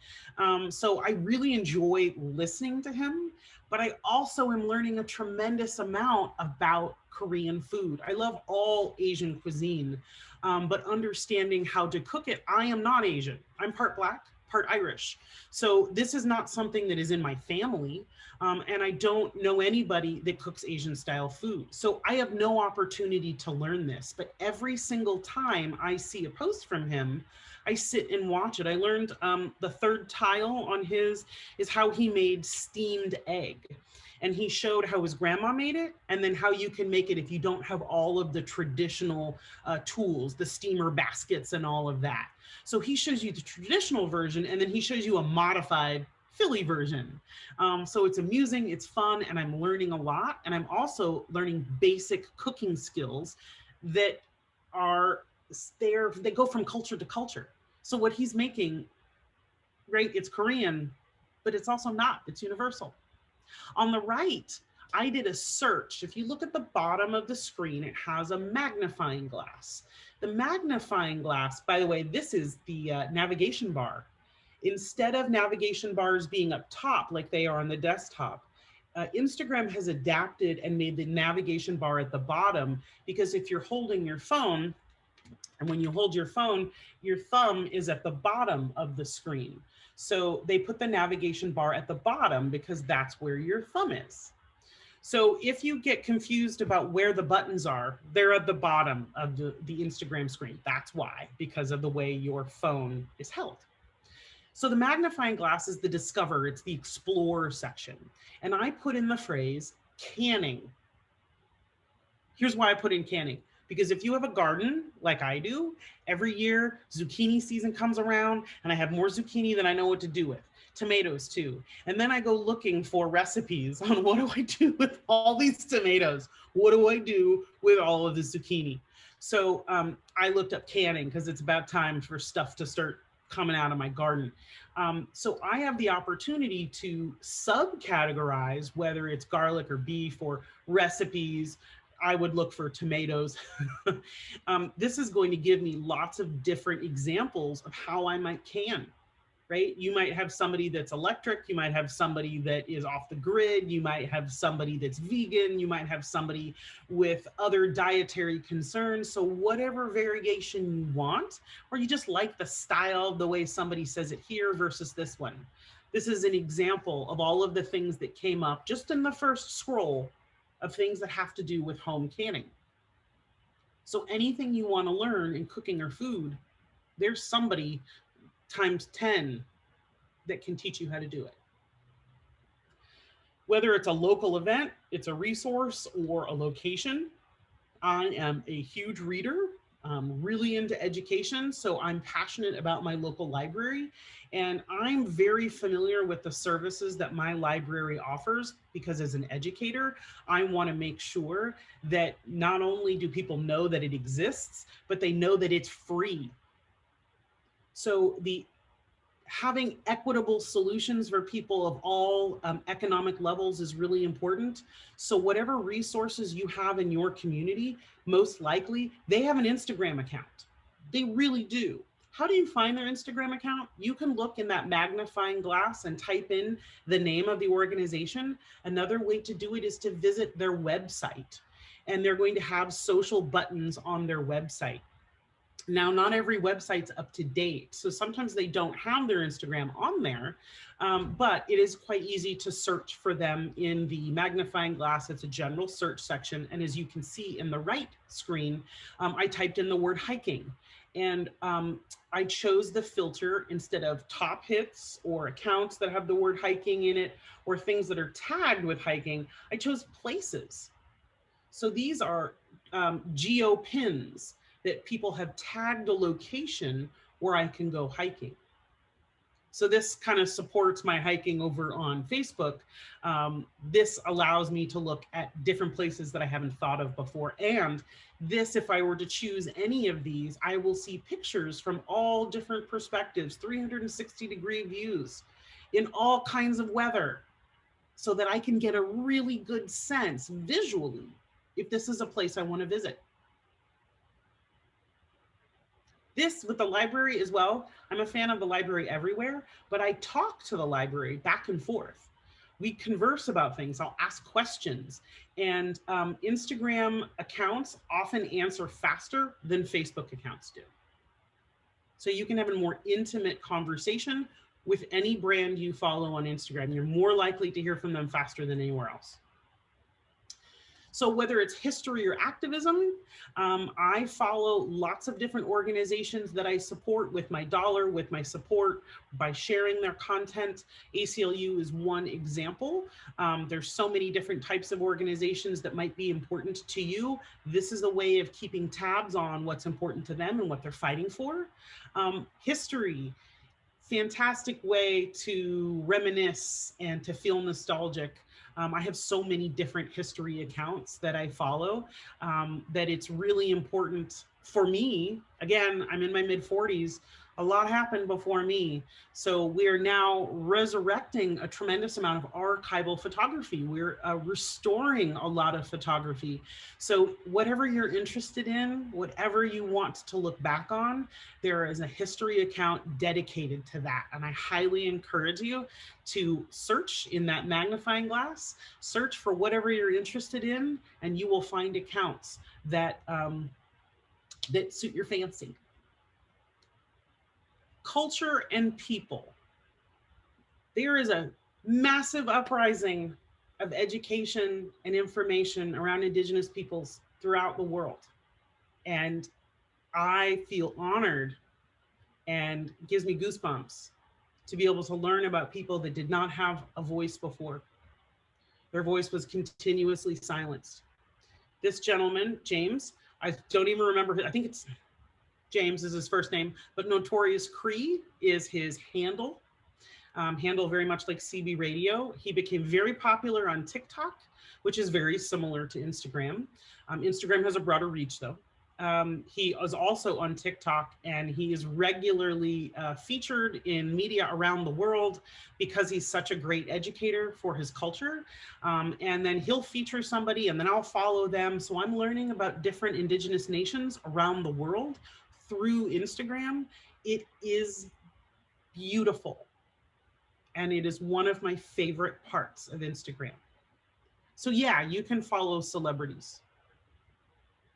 So I really enjoy listening to him, but I also am learning a tremendous amount about Korean food. I love all Asian cuisine, but understanding how to cook it. I am not Asian. I'm part Black, part Irish. So this is not something that is in my family. And I don't know anybody that cooks Asian style food. So I have no opportunity to learn this, but every single time I see a post from him, I sit and watch it. I learned the third tile on his is how he made steamed egg. And he showed how his grandma made it and then how you can make it if you don't have all of the traditional tools, the steamer baskets and all of that. So he shows you the traditional version and then he shows you a modified Philly version. So it's amusing, it's fun, and I'm learning a lot. And I'm also learning basic cooking skills that are there, they go from culture to culture. So what he's making, right, it's Korean, but it's also not, it's universal. On the right, I did a search. If you look at the bottom of the screen, it has a magnifying glass. The magnifying glass, by the way, this is the navigation bar. Instead of navigation bars being up top like they are on the desktop, Instagram has adapted and made the navigation bar at the bottom, because if you're holding your phone, and when you hold your phone, your thumb is at the bottom of the screen. So they put the navigation bar at the bottom because that's where your thumb is. So if you get confused about where the buttons are, they're at the bottom of the Instagram screen. That's why, because of the way your phone is held. So the magnifying glass is the discover, it's the explore section. And I put in the phrase canning. Here's why I put in canning. Because if you have a garden like I do, every year zucchini season comes around and I have more zucchini than I know what to do with. Tomatoes too. And then I go looking for recipes on what do I do with all these tomatoes? What do I do with all of the zucchini? So I looked up canning because it's about time for stuff to start coming out of my garden. So I have the opportunity to subcategorize whether it's garlic or beef or recipes I would look for tomatoes. This is going to give me lots of different examples of how I might can, right? You might have somebody that's electric, you might have somebody that is off the grid, you might have somebody that's vegan, you might have somebody with other dietary concerns. So whatever variation you want, or you just like the style, the way somebody says it here versus this one. This is an example of all of the things that came up just in the first scroll of things that have to do with home canning. So anything you want to learn in cooking or food, there's somebody times 10 that can teach you how to do it. Whether it's a local event, it's a resource, or a location, I am a huge reader. I'm really into education, so I'm passionate about my local library, and I'm very familiar with the services that my library offers, because as an educator, I want to make sure that not only do people know that it exists, but they know that it's free. So having equitable solutions for people of all economic levels is really important. So whatever resources you have in your community, most likely they have an Instagram account. They really do. How do you find their Instagram account? You can look in that magnifying glass and type in the name of the organization. Another way to do it is to visit their website, and they're going to have social buttons on their website. Now, not every website's up to date, so sometimes they don't have their Instagram on there, but it is quite easy to search for them in the magnifying glass. It's a general search section, and as you can see in the right screen, I typed in the word hiking, and I chose the filter instead of top hits or accounts that have the word hiking in it or things that are tagged with hiking. I chose places. So these are geo pins that people have tagged a location where I can go hiking. So this kind of supports my hiking over on Facebook. This allows me to look at different places that I haven't thought of before. And this, if I were to choose any of these, I will see pictures from all different perspectives, 360-degree views in all kinds of weather, so that I can get a really good sense visually if this is a place I want to visit. This with the library as well. I'm a fan of the library everywhere, but I talk to the library back and forth. We converse about things. I'll ask questions, and Instagram accounts often answer faster than Facebook accounts do. So you can have a more intimate conversation with any brand you follow on Instagram. You're more likely to hear from them faster than anywhere else. So whether it's history or activism, I follow lots of different organizations that I support with my dollar, with my support, by sharing their content. ACLU is one example. There's so many different types of organizations that might be important to you. This is a way of keeping tabs on what's important to them and what they're fighting for. History, fantastic way to reminisce and to feel nostalgic. I have so many different history accounts that I follow that it's really important for me. Again, I'm in my mid-40s. A lot happened before me. So we're now resurrecting a tremendous amount of archival photography. We're restoring a lot of photography. So whatever you're interested in, whatever you want to look back on, there is a history account dedicated to that. And I highly encourage you to search in that magnifying glass, search for whatever you're interested in, and you will find accounts that, that suit your fancy. Culture and people. There is a massive uprising of education and information around Indigenous peoples throughout the world. And I feel honored and it gives me goosebumps to be able to learn about people that did not have a voice before. Their voice was continuously silenced. This gentleman, James, I don't even remember, I think it's James is his first name, but Notorious Cree is his handle. Handle very much like CB Radio. He became very popular on TikTok, which is very similar to Instagram. Instagram has a broader reach though. He is also on TikTok, and he is regularly featured in media around the world because he's such a great educator for his culture. And then he'll feature somebody, and then I'll follow them. So I'm learning about different indigenous nations around the world through Instagram. It is beautiful. And it is one of my favorite parts of Instagram. So yeah, you can follow celebrities.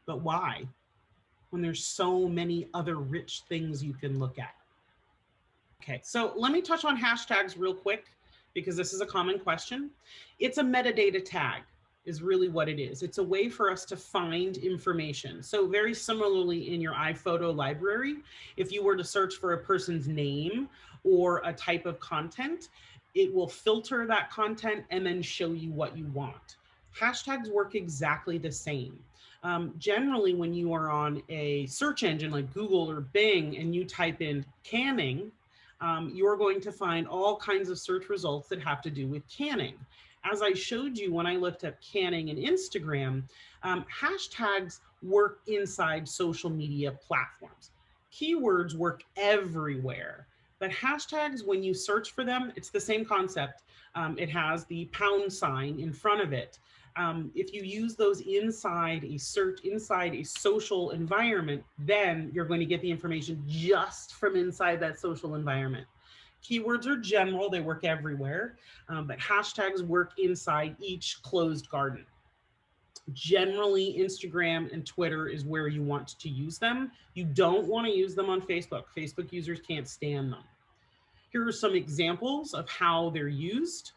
But why? When there's so many other rich things you can look at. Okay, so let me touch on hashtags real quick because this is a common question. It's a metadata tag is really what it is. It's a way for us to find information. So very similarly in your iPhoto library, if you were to search for a person's name or a type of content, it will filter that content and then show you what you want. Hashtags work exactly the same. Generally, when you are on a search engine like Google or Bing and you type in canning, you're going to find all kinds of search results that have to do with canning. As I showed you when I looked at canning in Instagram, hashtags work inside social media platforms. Keywords work everywhere, but hashtags, when you search for them, it's the same concept. It has the pound sign in front of it. If you use those inside a search, inside a social environment, then you're going to get the information just from inside that social environment. Keywords are general, they work everywhere, but hashtags work inside each closed garden. Generally, Instagram and Twitter is where you want to use them. You don't want to use them on Facebook. Facebook users can't stand them. Here are some examples of how they're used,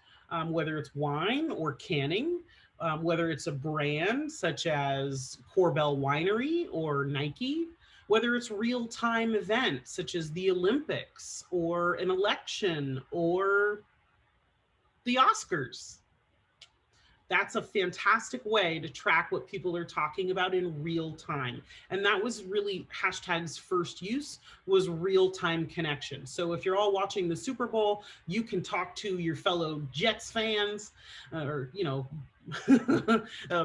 whether it's wine or canning, whether it's a brand such as Corbel Winery or Nike, whether it's real-time events such as the Olympics or an election or the Oscars. That's a fantastic way to track what people are talking about in real time. And that was really hashtag's first use, was real-time connection. So if you're all watching the Super Bowl, you can talk to your fellow Jets fans or, you know,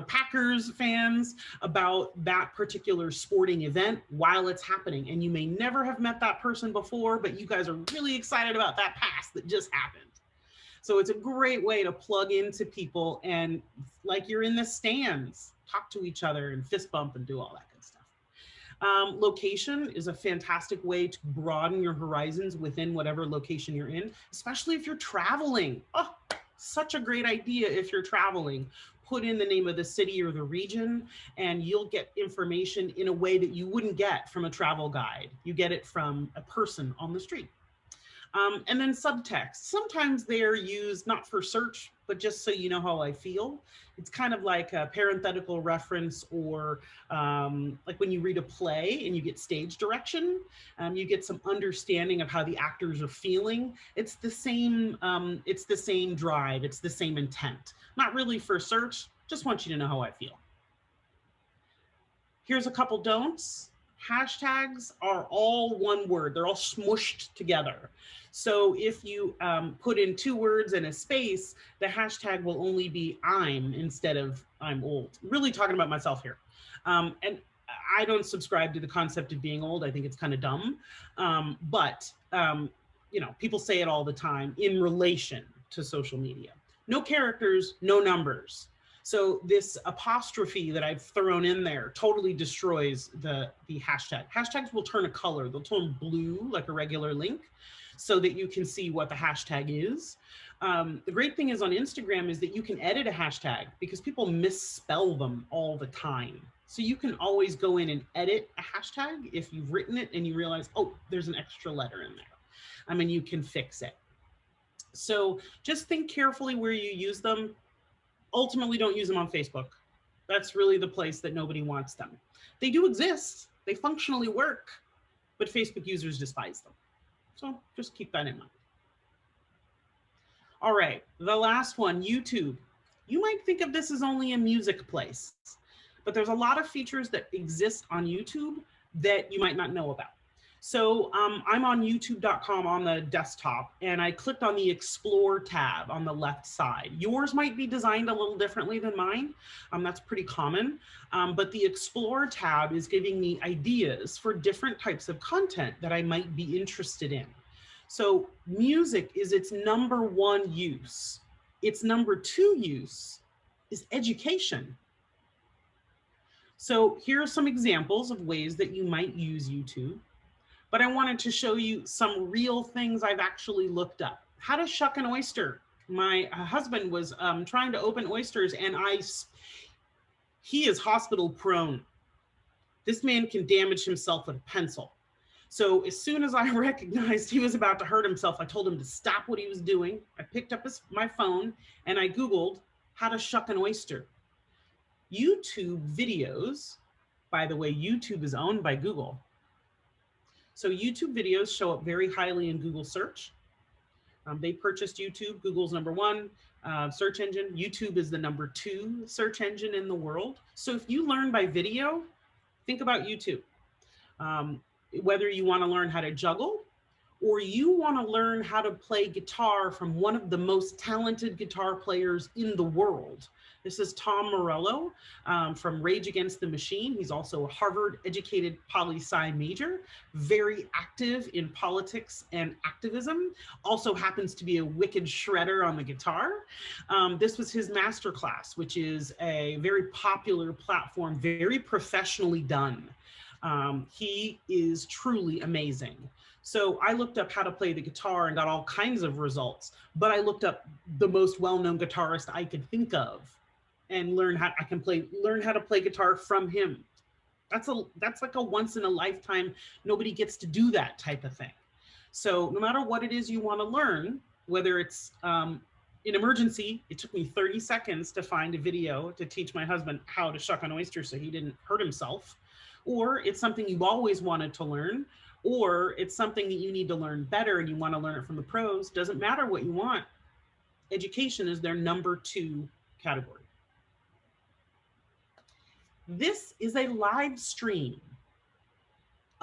Packers fans about that particular sporting event while it's happening. And you may never have met that person before, but you guys are really excited about that pass that just happened. So it's a great way to plug into people and, like you're in the stands, talk to each other and fist bump and do all that good stuff. Location is a fantastic way to broaden your horizons within whatever location you're in, especially if you're traveling. Oh, such a great idea if you're traveling. Put in the name of the city or the region, and you'll get information in a way that you wouldn't get from a travel guide. You get it from a person on the street. And then subtext. Sometimes they're used not for search, but just so you know how I feel. It's kind of like a parenthetical reference, or like when you read a play and you get stage direction, you get some understanding of how the actors are feeling. It's the same drive, it's the same intent. Not really for search, just want you to know how I feel. Here's a couple don'ts. Hashtags are all one word. They're all smooshed together. So if you put in 2 words and a space, the hashtag will only be I'm instead of I'm old. Really talking about myself here. And I don't subscribe to the concept of being old. I think it's kind of dumb. But you know, people say it all the time in relation to social media. No characters, no numbers. So this apostrophe that I've thrown in there totally destroys the hashtag. Hashtags will turn a color. They'll turn blue like a regular link so that you can see what the hashtag is. The great thing is on Instagram is that you can edit a hashtag because people misspell them all the time. So you can always go in and edit a hashtag if you've written it and you realize, oh, there's an extra letter in there. I mean, you can fix it. So just think carefully where you use them. Ultimately, don't use them on Facebook. That's really the place that nobody wants them. They do exist. They functionally work, but Facebook users despise them. So just keep that in mind. All right, the last one, YouTube. You might think of this as only a music place, but there's a lot of features that exist on YouTube that you might not know about. So I'm on youtube.com on the desktop, and I clicked on the Explore tab on the left side. Yours might be designed a little differently than mine. That's pretty common. But the Explore tab is giving me ideas for different types of content that I might be interested in. So music is its number one use. Its number two use is education. So here are some examples of ways that you might use YouTube. But I wanted to show you some real things I've actually looked up. How to shuck an oyster. My husband was trying to open oysters, and he is hospital prone. This man can damage himself with a pencil. So as soon as I recognized he was about to hurt himself, I told him to stop what he was doing. I picked up my phone and I Googled how to shuck an oyster. YouTube videos, by the way, YouTube is owned by Google. So YouTube videos show up very highly in Google search. They purchased YouTube. Google's number one search engine. YouTube is the number two search engine in the world. So if you learn by video, think about YouTube. Whether you want to learn how to juggle, or you want to learn how to play guitar from one of the most talented guitar players in the world. This is Tom Morello from Rage Against the Machine. He's also a Harvard-educated poli-sci major, very active in politics and activism, also happens to be a wicked shredder on the guitar. This was his masterclass, which is a very popular platform, very professionally done. He is truly amazing. So I looked up how to play the guitar and got all kinds of results, but I looked up the most well-known guitarist I could think of and learn how to play guitar from him. That's like a once in a lifetime, nobody gets to do that type of thing. So no matter what it is you want to learn, whether it's an emergency, it took me 30 seconds to find a video to teach my husband how to shuck an oyster so he didn't hurt himself, or it's something you've always wanted to learn, or it's something that you need to learn better and you want to learn it from the pros. Doesn't matter what you want. Education is their number two category. This is a live stream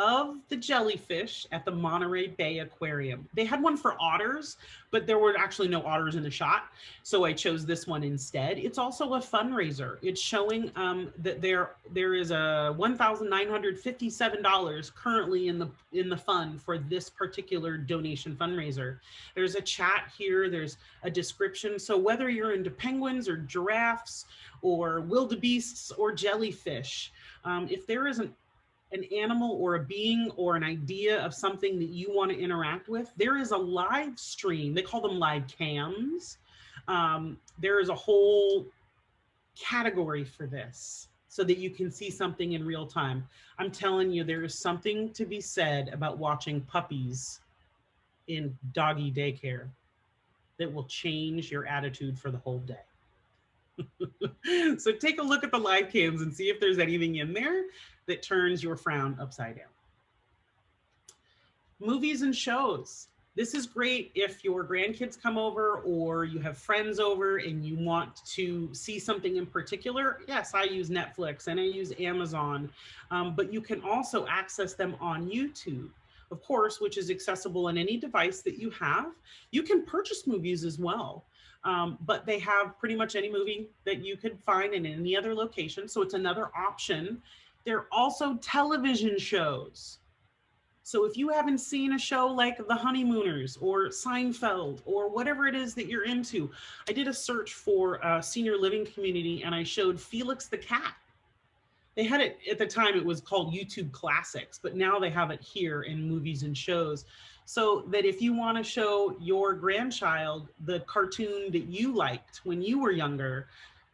of the jellyfish at the Monterey Bay Aquarium. They had one for otters, but there were actually no otters in the shot, so I chose this one instead. It's also a fundraiser. It's showing that there is a $1,957 currently in the fund for this particular donation fundraiser. There's a chat here, there's a description. So whether you're into penguins or giraffes or wildebeests or jellyfish, if there isn't an animal or a being or an idea of something that you want to interact with, there is a live stream. They call them live cams. There is a whole category for this so that you can see something in real time. I'm telling you, there is something to be said about watching puppies in doggy daycare that will change your attitude for the whole day. So take a look at the live cams and see if there's anything in there that turns your frown upside down. Movies and shows. This is great if your grandkids come over or you have friends over and you want to see something in particular. Yes, I use Netflix and I use Amazon, but you can also access them on YouTube, of course, which is accessible on any device that you have. You can purchase movies as well. But they have pretty much any movie that you could find in any other location. So it's another option. There are also television shows. So if you haven't seen a show like The Honeymooners or Seinfeld or whatever it is that you're into, I did a search for a senior living community and I showed Felix the Cat. They had it at the time, it was called YouTube Classics, but now they have it here in movies and shows. So that if you want to show your grandchild the cartoon that you liked when you were younger,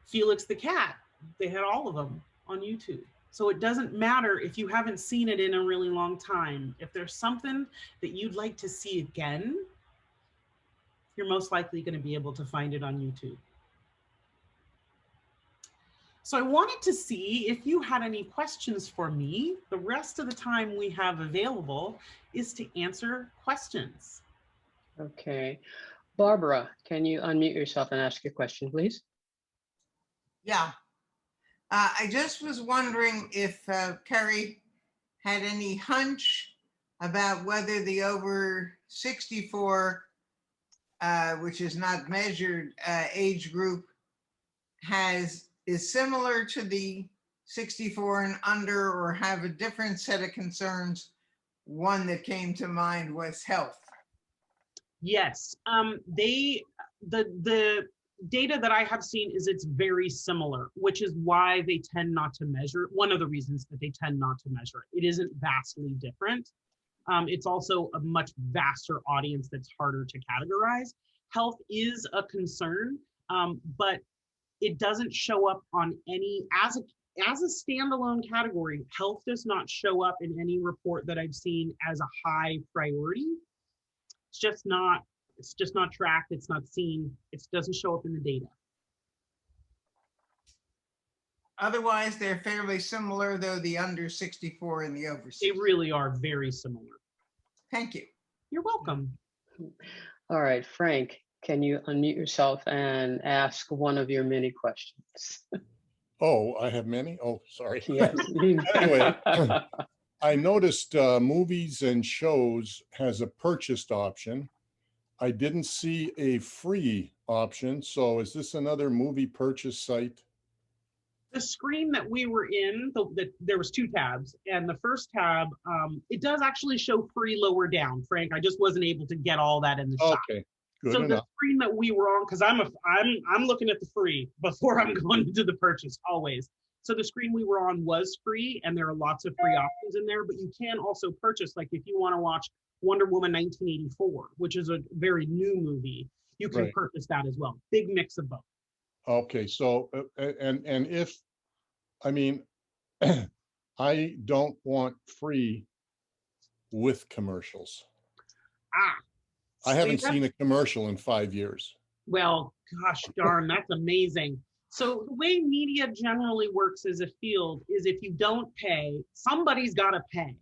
Felix the Cat, they had all of them on YouTube. So it doesn't matter if you haven't seen it in a really long time. If there's something that you'd like to see again, you're most likely going to be able to find it on YouTube. So I wanted to see if you had any questions for me. The rest of the time we have available is to answer questions. Okay. Barbara, can you unmute yourself and ask your question, please? Yeah. I just was wondering if Kerry had any hunch about whether the over 64, which is not measured age group, is similar to the 64 and under, or have a different set of concerns. One that came to mind was health. Yes, the data that I have seen is it's very similar, which is why they tend not to measure. One of the reasons that they tend not to measure it. It isn't vastly different. It's also a much vaster audience that's harder to categorize. Health is a concern, but it doesn't show up on any, as a standalone category. Health does not show up in any report that I've seen as a high priority. It's just not tracked, it's not seen, it doesn't show up in the data. Otherwise, they're fairly similar, though, the under 64 and the over 64. They really are very similar. Thank you. You're welcome. All right, Frank, can you unmute yourself and ask one of your many questions? Oh, I have many? Oh, sorry. Yes. Anyway, I noticed movies and shows has a purchased option. I didn't see a free option. So is this another movie purchase site? The screen that we were in, there was 2 tabs, and the first tab, it does actually show free lower down. Frank, I just wasn't able to get all that in the shot. Okay, good so enough. The screen that we were on, because I'm looking at the free before I'm going into the purchase always. So the screen we were on was free, and there are lots of free options in there, but you can also purchase, like if you want to watch Wonder Woman 1984, which is a very new movie, you can purchase that as well. Big mix of both. Okay, so and if, I mean, I don't want free with commercials. I haven't seen a commercial in 5 years. Well, gosh darn, that's amazing. So the way media generally works as a field is if you don't pay, somebody's got to pay.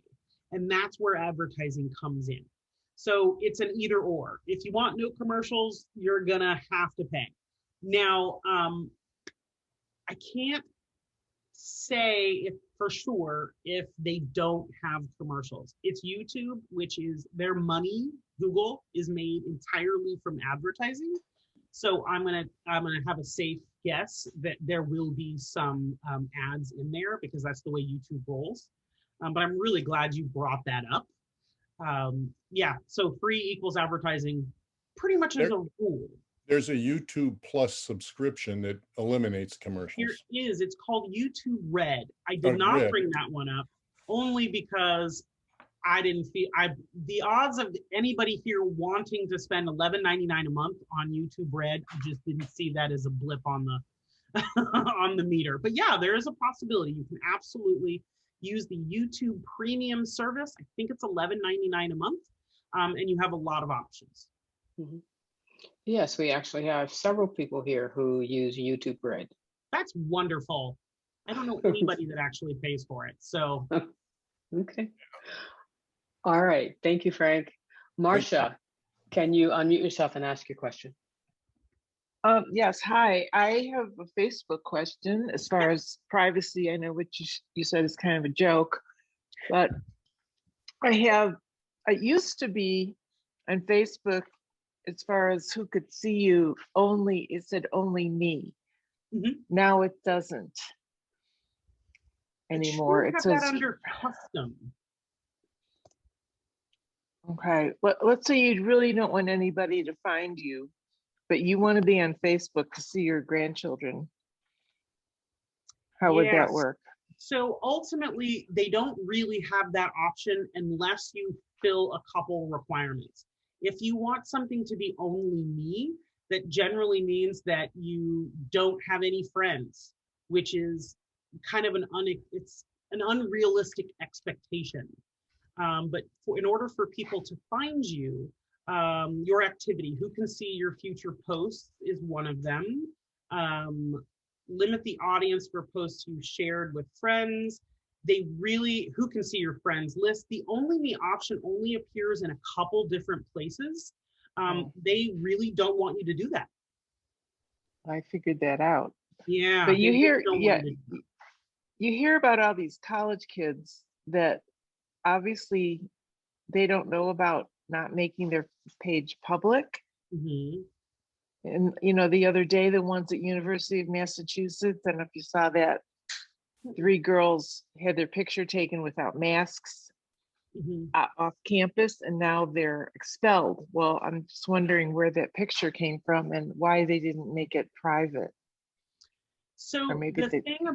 And that's where advertising comes in. So it's an either or. If you want no commercials, you're gonna have to pay. Now, I can't say if for sure if they don't have commercials. It's YouTube, which is their money. Google is made entirely from advertising. So I'm gonna have a safe guess that there will be some ads in there because that's the way YouTube rolls. But I'm really glad you brought that up. Yeah, so free equals advertising pretty much as a rule. There's a YouTube Plus subscription that eliminates commercials. Here is, it's called YouTube Red. I did not bring that one up only because I didn't feel, the odds of anybody here wanting to spend $11.99 a month on YouTube Red, I just didn't see that as a blip on the on the meter. But yeah, there is a possibility. You can absolutely use the YouTube Premium service. I think it's $11.99 a month, and you have a lot of options. Mm-hmm. Yes, we actually have several people here who use YouTube Red. That's wonderful. I don't know anybody that actually pays for it. So, okay. All right. Thank you, Frank. Marcia, can you unmute yourself and ask your question? Yes. Hi. I have a Facebook question as far as privacy. I know what you said is kind of a joke, but I used to be on Facebook as far as who could see you only, it said only me. Mm-hmm. Now it doesn't anymore. It says that under custom. Okay, well, let's say you really don't want anybody to find you, but you want to be on Facebook to see your grandchildren. How would that work? So ultimately, they don't really have that option unless you fill a couple requirements. If you want something to be only me, that generally means that you don't have any friends, which is kind of it's an unrealistic expectation. But in order for people to find you, your activity, who can see your future posts is one of them. Limit the audience for posts you shared with friends. Who can see your friends list. The only me option only appears in a couple different places. They really don't want you to do that. I figured that out. Yeah. But you hear about all these college kids that obviously they don't know about not making their page public. Mhm. And, you know, the other day, the ones at University of Massachusetts, I don't know if you saw that, 3 girls had their picture taken without masks Mhm. off campus, and now they're expelled. Well, I'm just wondering where that picture came from and why they didn't make it private. So Or maybe the they, thing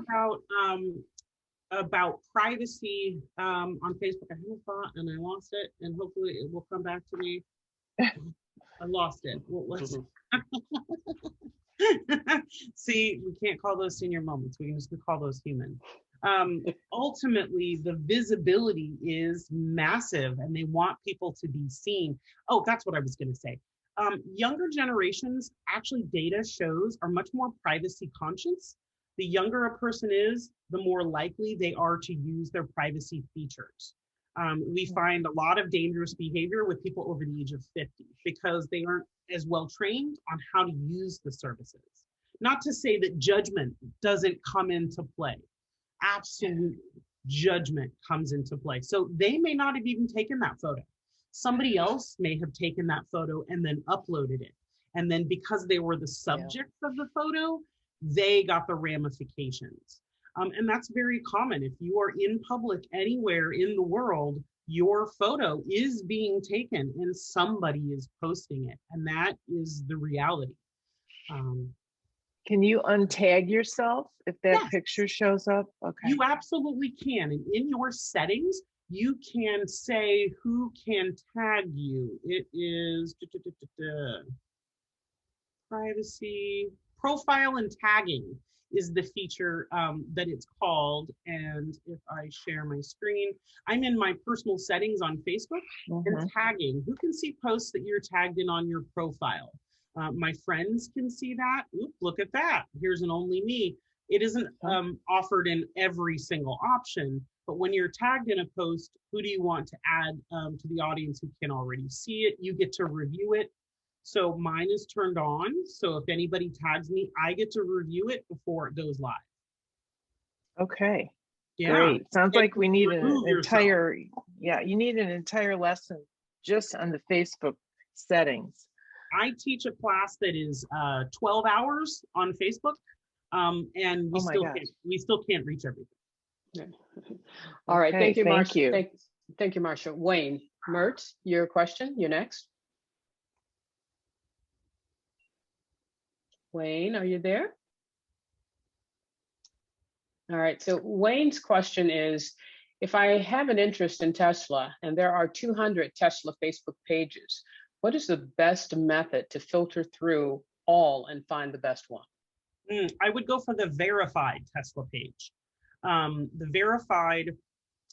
about privacy on Facebook, I had a thought and I lost it, and hopefully it will come back to me. I lost it. What was it? See, we can't call those senior moments. We can just call those human. Ultimately, the visibility is massive and they want people to be seen. Oh, that's what I was going to say. Younger generations, actually, data shows, are much more privacy conscious. The younger a person is, the more likely they are to use their privacy features. We find a lot of dangerous behavior with people over the age of 50 because they aren't as well trained on how to use the services. Not to say that judgment doesn't come into play. Absolute judgment comes into play. So they may not have even taken that photo. Somebody else may have taken that photo and then uploaded it. And then because they were the subject of the photo, they got the ramifications. And that's very common. If you are in public anywhere in the world, your photo is being taken and somebody is posting it. And that is the reality. can you untag yourself if that Yes. picture shows up? Okay. You absolutely can. And in your settings, you can say who can tag you. It is privacy, profile and tagging is the feature that it's called. And if I share my screen, I'm in my personal settings on Facebook and tagging. Who can see posts that you're tagged in on your profile? My friends can see that. Oop, look at that. Here's an only me. It isn't offered in every single option, but when you're tagged in a post, who do you want to add to the audience who can already see it? You get to review it. So mine is turned on. So if anybody tags me, I get to review it before it goes live. Okay. Yeah. Great. Sounds like we need an Remove yourself. entire, yeah, you need an entire lesson just on the Facebook settings. I teach a class that is 12 hours on Facebook, and we still can't reach everything. All right, Okay, thank you, thank Marsha. you. Thank you, Marsha. Wayne, Mertz, your question, you're next. Wayne, are you there? All right, so Wayne's question is, if I have an interest in Tesla and there are 200 Tesla Facebook pages, what is the best method to filter through all and find the best one? I would go for the verified Tesla page. The verified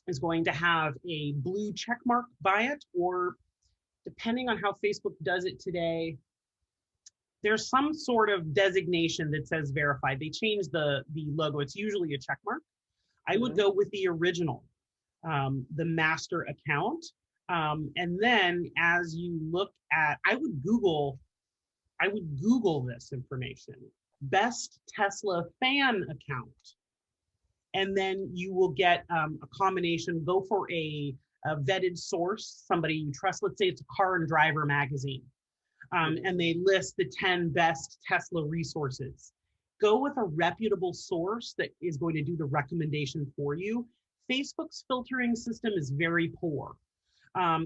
is going to have a blue check mark by it, or depending on how Facebook does it today, there's some sort of designation that says verified. They changed the logo. It's usually a check mark. I would go with the original, the master account. And then as you look at, I would Google this information, best Tesla fan account. And then you will get a combination, go for a vetted source, somebody you trust. Let's say it's a Car and Driver magazine. And they list the 10 best Tesla resources. Go with a reputable source that is going to do the recommendation for you. Facebook's filtering system is very poor.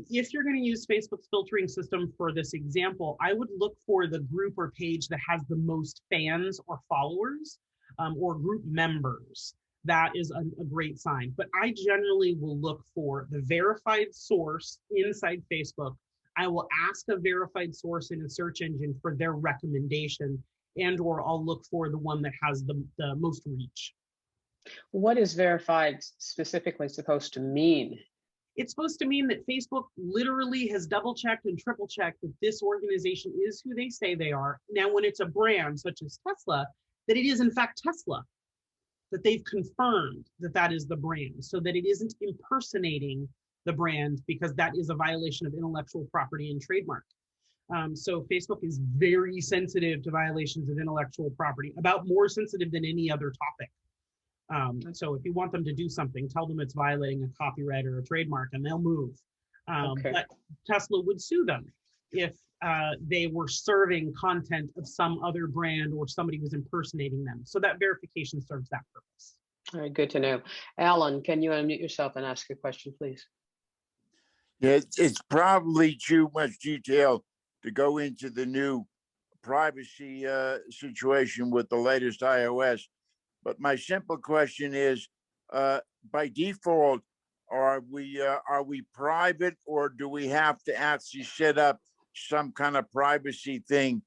If you're going to use Facebook's filtering system for this example, I would look for the group or page that has the most fans or followers or group members. That is a great sign. But I generally will look for the verified source inside Facebook. I will ask a verified source in a search engine for their recommendation, and or I'll look for the one that has the most reach. What is verified specifically supposed to mean? It's supposed to mean that Facebook literally has double checked and triple checked that this organization is who they say they are. Now, when it's a brand such as Tesla, that it is in fact Tesla, that they've confirmed that that is the brand, so that it isn't impersonating the brand, because that is a violation of intellectual property and trademark. So Facebook is very sensitive to violations of intellectual property, about more sensitive than any other topic. So if you want them to do something, tell them it's violating a copyright or a trademark and they'll move. Okay. But Tesla would sue them if they were serving content of some other brand or somebody was impersonating them. So that verification serves that purpose. All right, good to know. Alan, can you unmute yourself and ask a question, please? Yeah, it's probably too much detail to go into the new privacy situation with the latest iOS. But my simple question is, by default, are we private, or do we have to actually set up some kind of privacy thing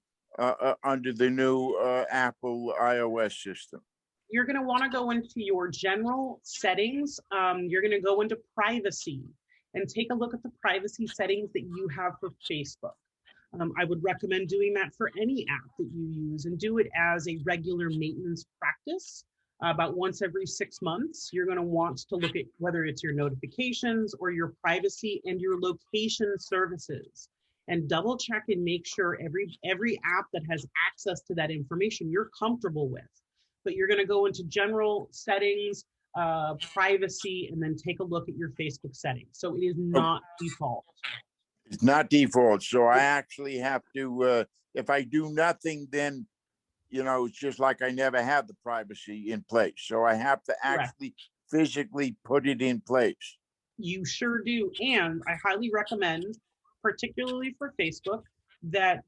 under the new Apple iOS system? You're going to want to go into your general settings. You're going to go into privacy and take a look at the privacy settings that you have for Facebook. I would recommend doing that for any app that you use, and do it as a regular maintenance practice. About once every 6 months, you're going to want to look at whether it's your notifications or your privacy and your location services, and double check and make sure every app that has access to that information you're comfortable with. But you're going to go into general settings, privacy, and then take a look at your Facebook settings. So it is not default. It's not default. So I actually have to, if I do nothing, then, you know, it's just like I never had the privacy in place. So I have to actually physically put it in place. You sure do. And I highly recommend, particularly for Facebook, that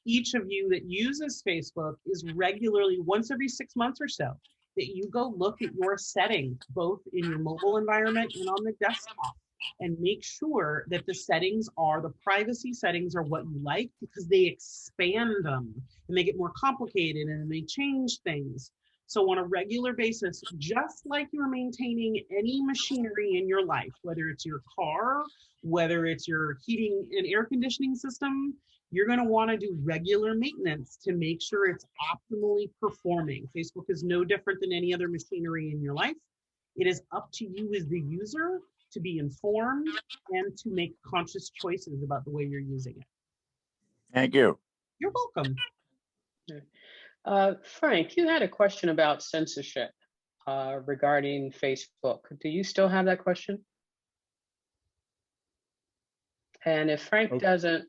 each of you that uses Facebook is regularly, once every 6 months or so, that you go look at your settings, both in your mobile environment and on the desktop, and make sure that the settings are, the privacy settings are what you like, because they expand them and they get more complicated and they change things. So on a regular basis, just like you're maintaining any machinery in your life, whether it's your car, whether it's your heating and air conditioning system, you're going to want to do regular maintenance to make sure it's optimally performing. Facebook is no different than any other machinery in your life. It is up to you as the user to be informed and to make conscious choices about the way you're using it. Thank you. You're welcome. Frank, you had a question about censorship regarding Facebook. Do you still have that question? And if Frank doesn't,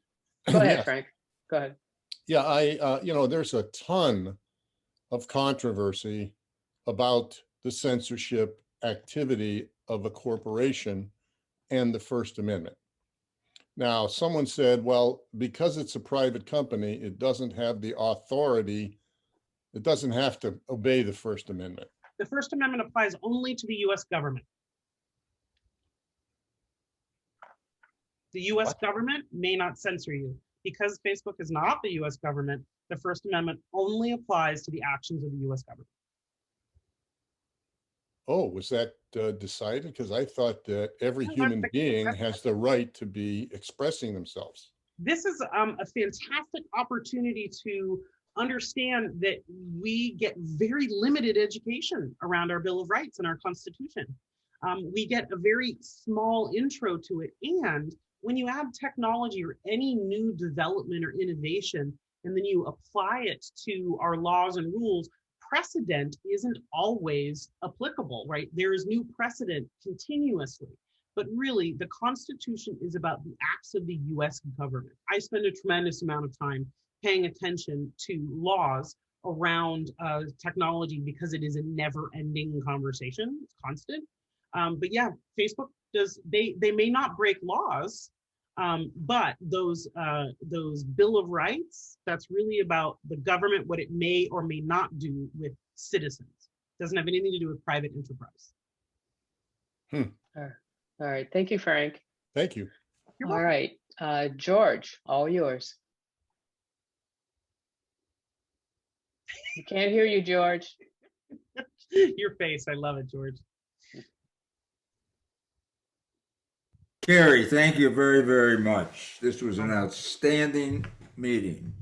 go ahead, Frank. Go ahead. Yeah, you know, there's a ton of controversy about the censorship activity of a corporation and the First Amendment. Now, someone said, well, because it's a private company, it doesn't have the authority, it doesn't have to obey the First Amendment. The First Amendment applies only to the US government. The US government may not censor you. Because Facebook is not the US government, the First Amendment only applies to the actions of the US government. Oh, was that decided? Because I thought that every human being has the right to be expressing themselves. This is a fantastic opportunity to understand that we get very limited education around our Bill of Rights and our Constitution. We get a very small intro to it. And when you add technology or any new development or innovation, and then you apply it to our laws and rules, precedent isn't always applicable, right? There is new precedent continuously. But really, the Constitution is about the acts of the US government. I spend a tremendous amount of time paying attention to laws around technology because it is a never-ending conversation. It's constant. But yeah, Facebook does, they may not break laws, but those Bill of Rights, that's really about the government, what it may or may not do with citizens. It doesn't have anything to do with private enterprise. All right, thank you, Frank. Thank you. All right, George, all yours. We can't hear you, George. Your face, I love it, George. Kerry, thank you very, very much. This was an outstanding meeting.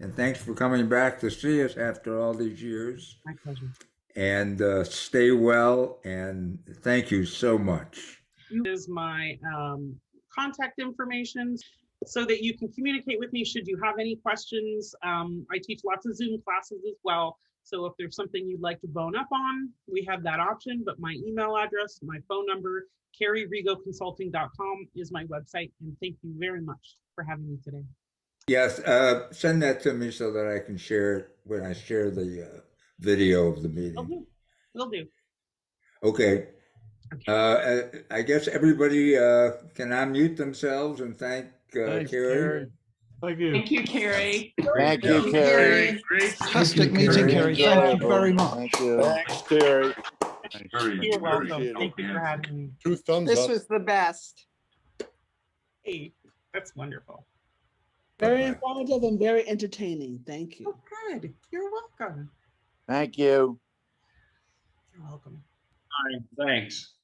And thanks for coming back to see us after all these years. My pleasure. And stay well, and thank you so much. Is my contact information so that you can communicate with me should you have any questions. I teach lots of Zoom classes as well. So if there's something you'd like to bone up on, we have that option. But my email address, my phone number, kerryregoconsulting.com is my website. And thank you very much for having me today. Yes, send that to me so that I can share it when I share the video of the meeting. Will do. Okay. I guess everybody can unmute themselves and thank Thanks, Kerry. Thank you. Thank you, Carrie. Thank you, Kerry. Fantastic meeting, Kerry. Thank you very much. Thank you. Thanks, Kerry. You're welcome. Appreciate it. Thank you for having me. 2 thumbs This up. was the best. Hey, that's wonderful. Very Bye-bye. informative and very entertaining. Thank you. Oh, good. You're welcome. Thank you. You're welcome. Thanks.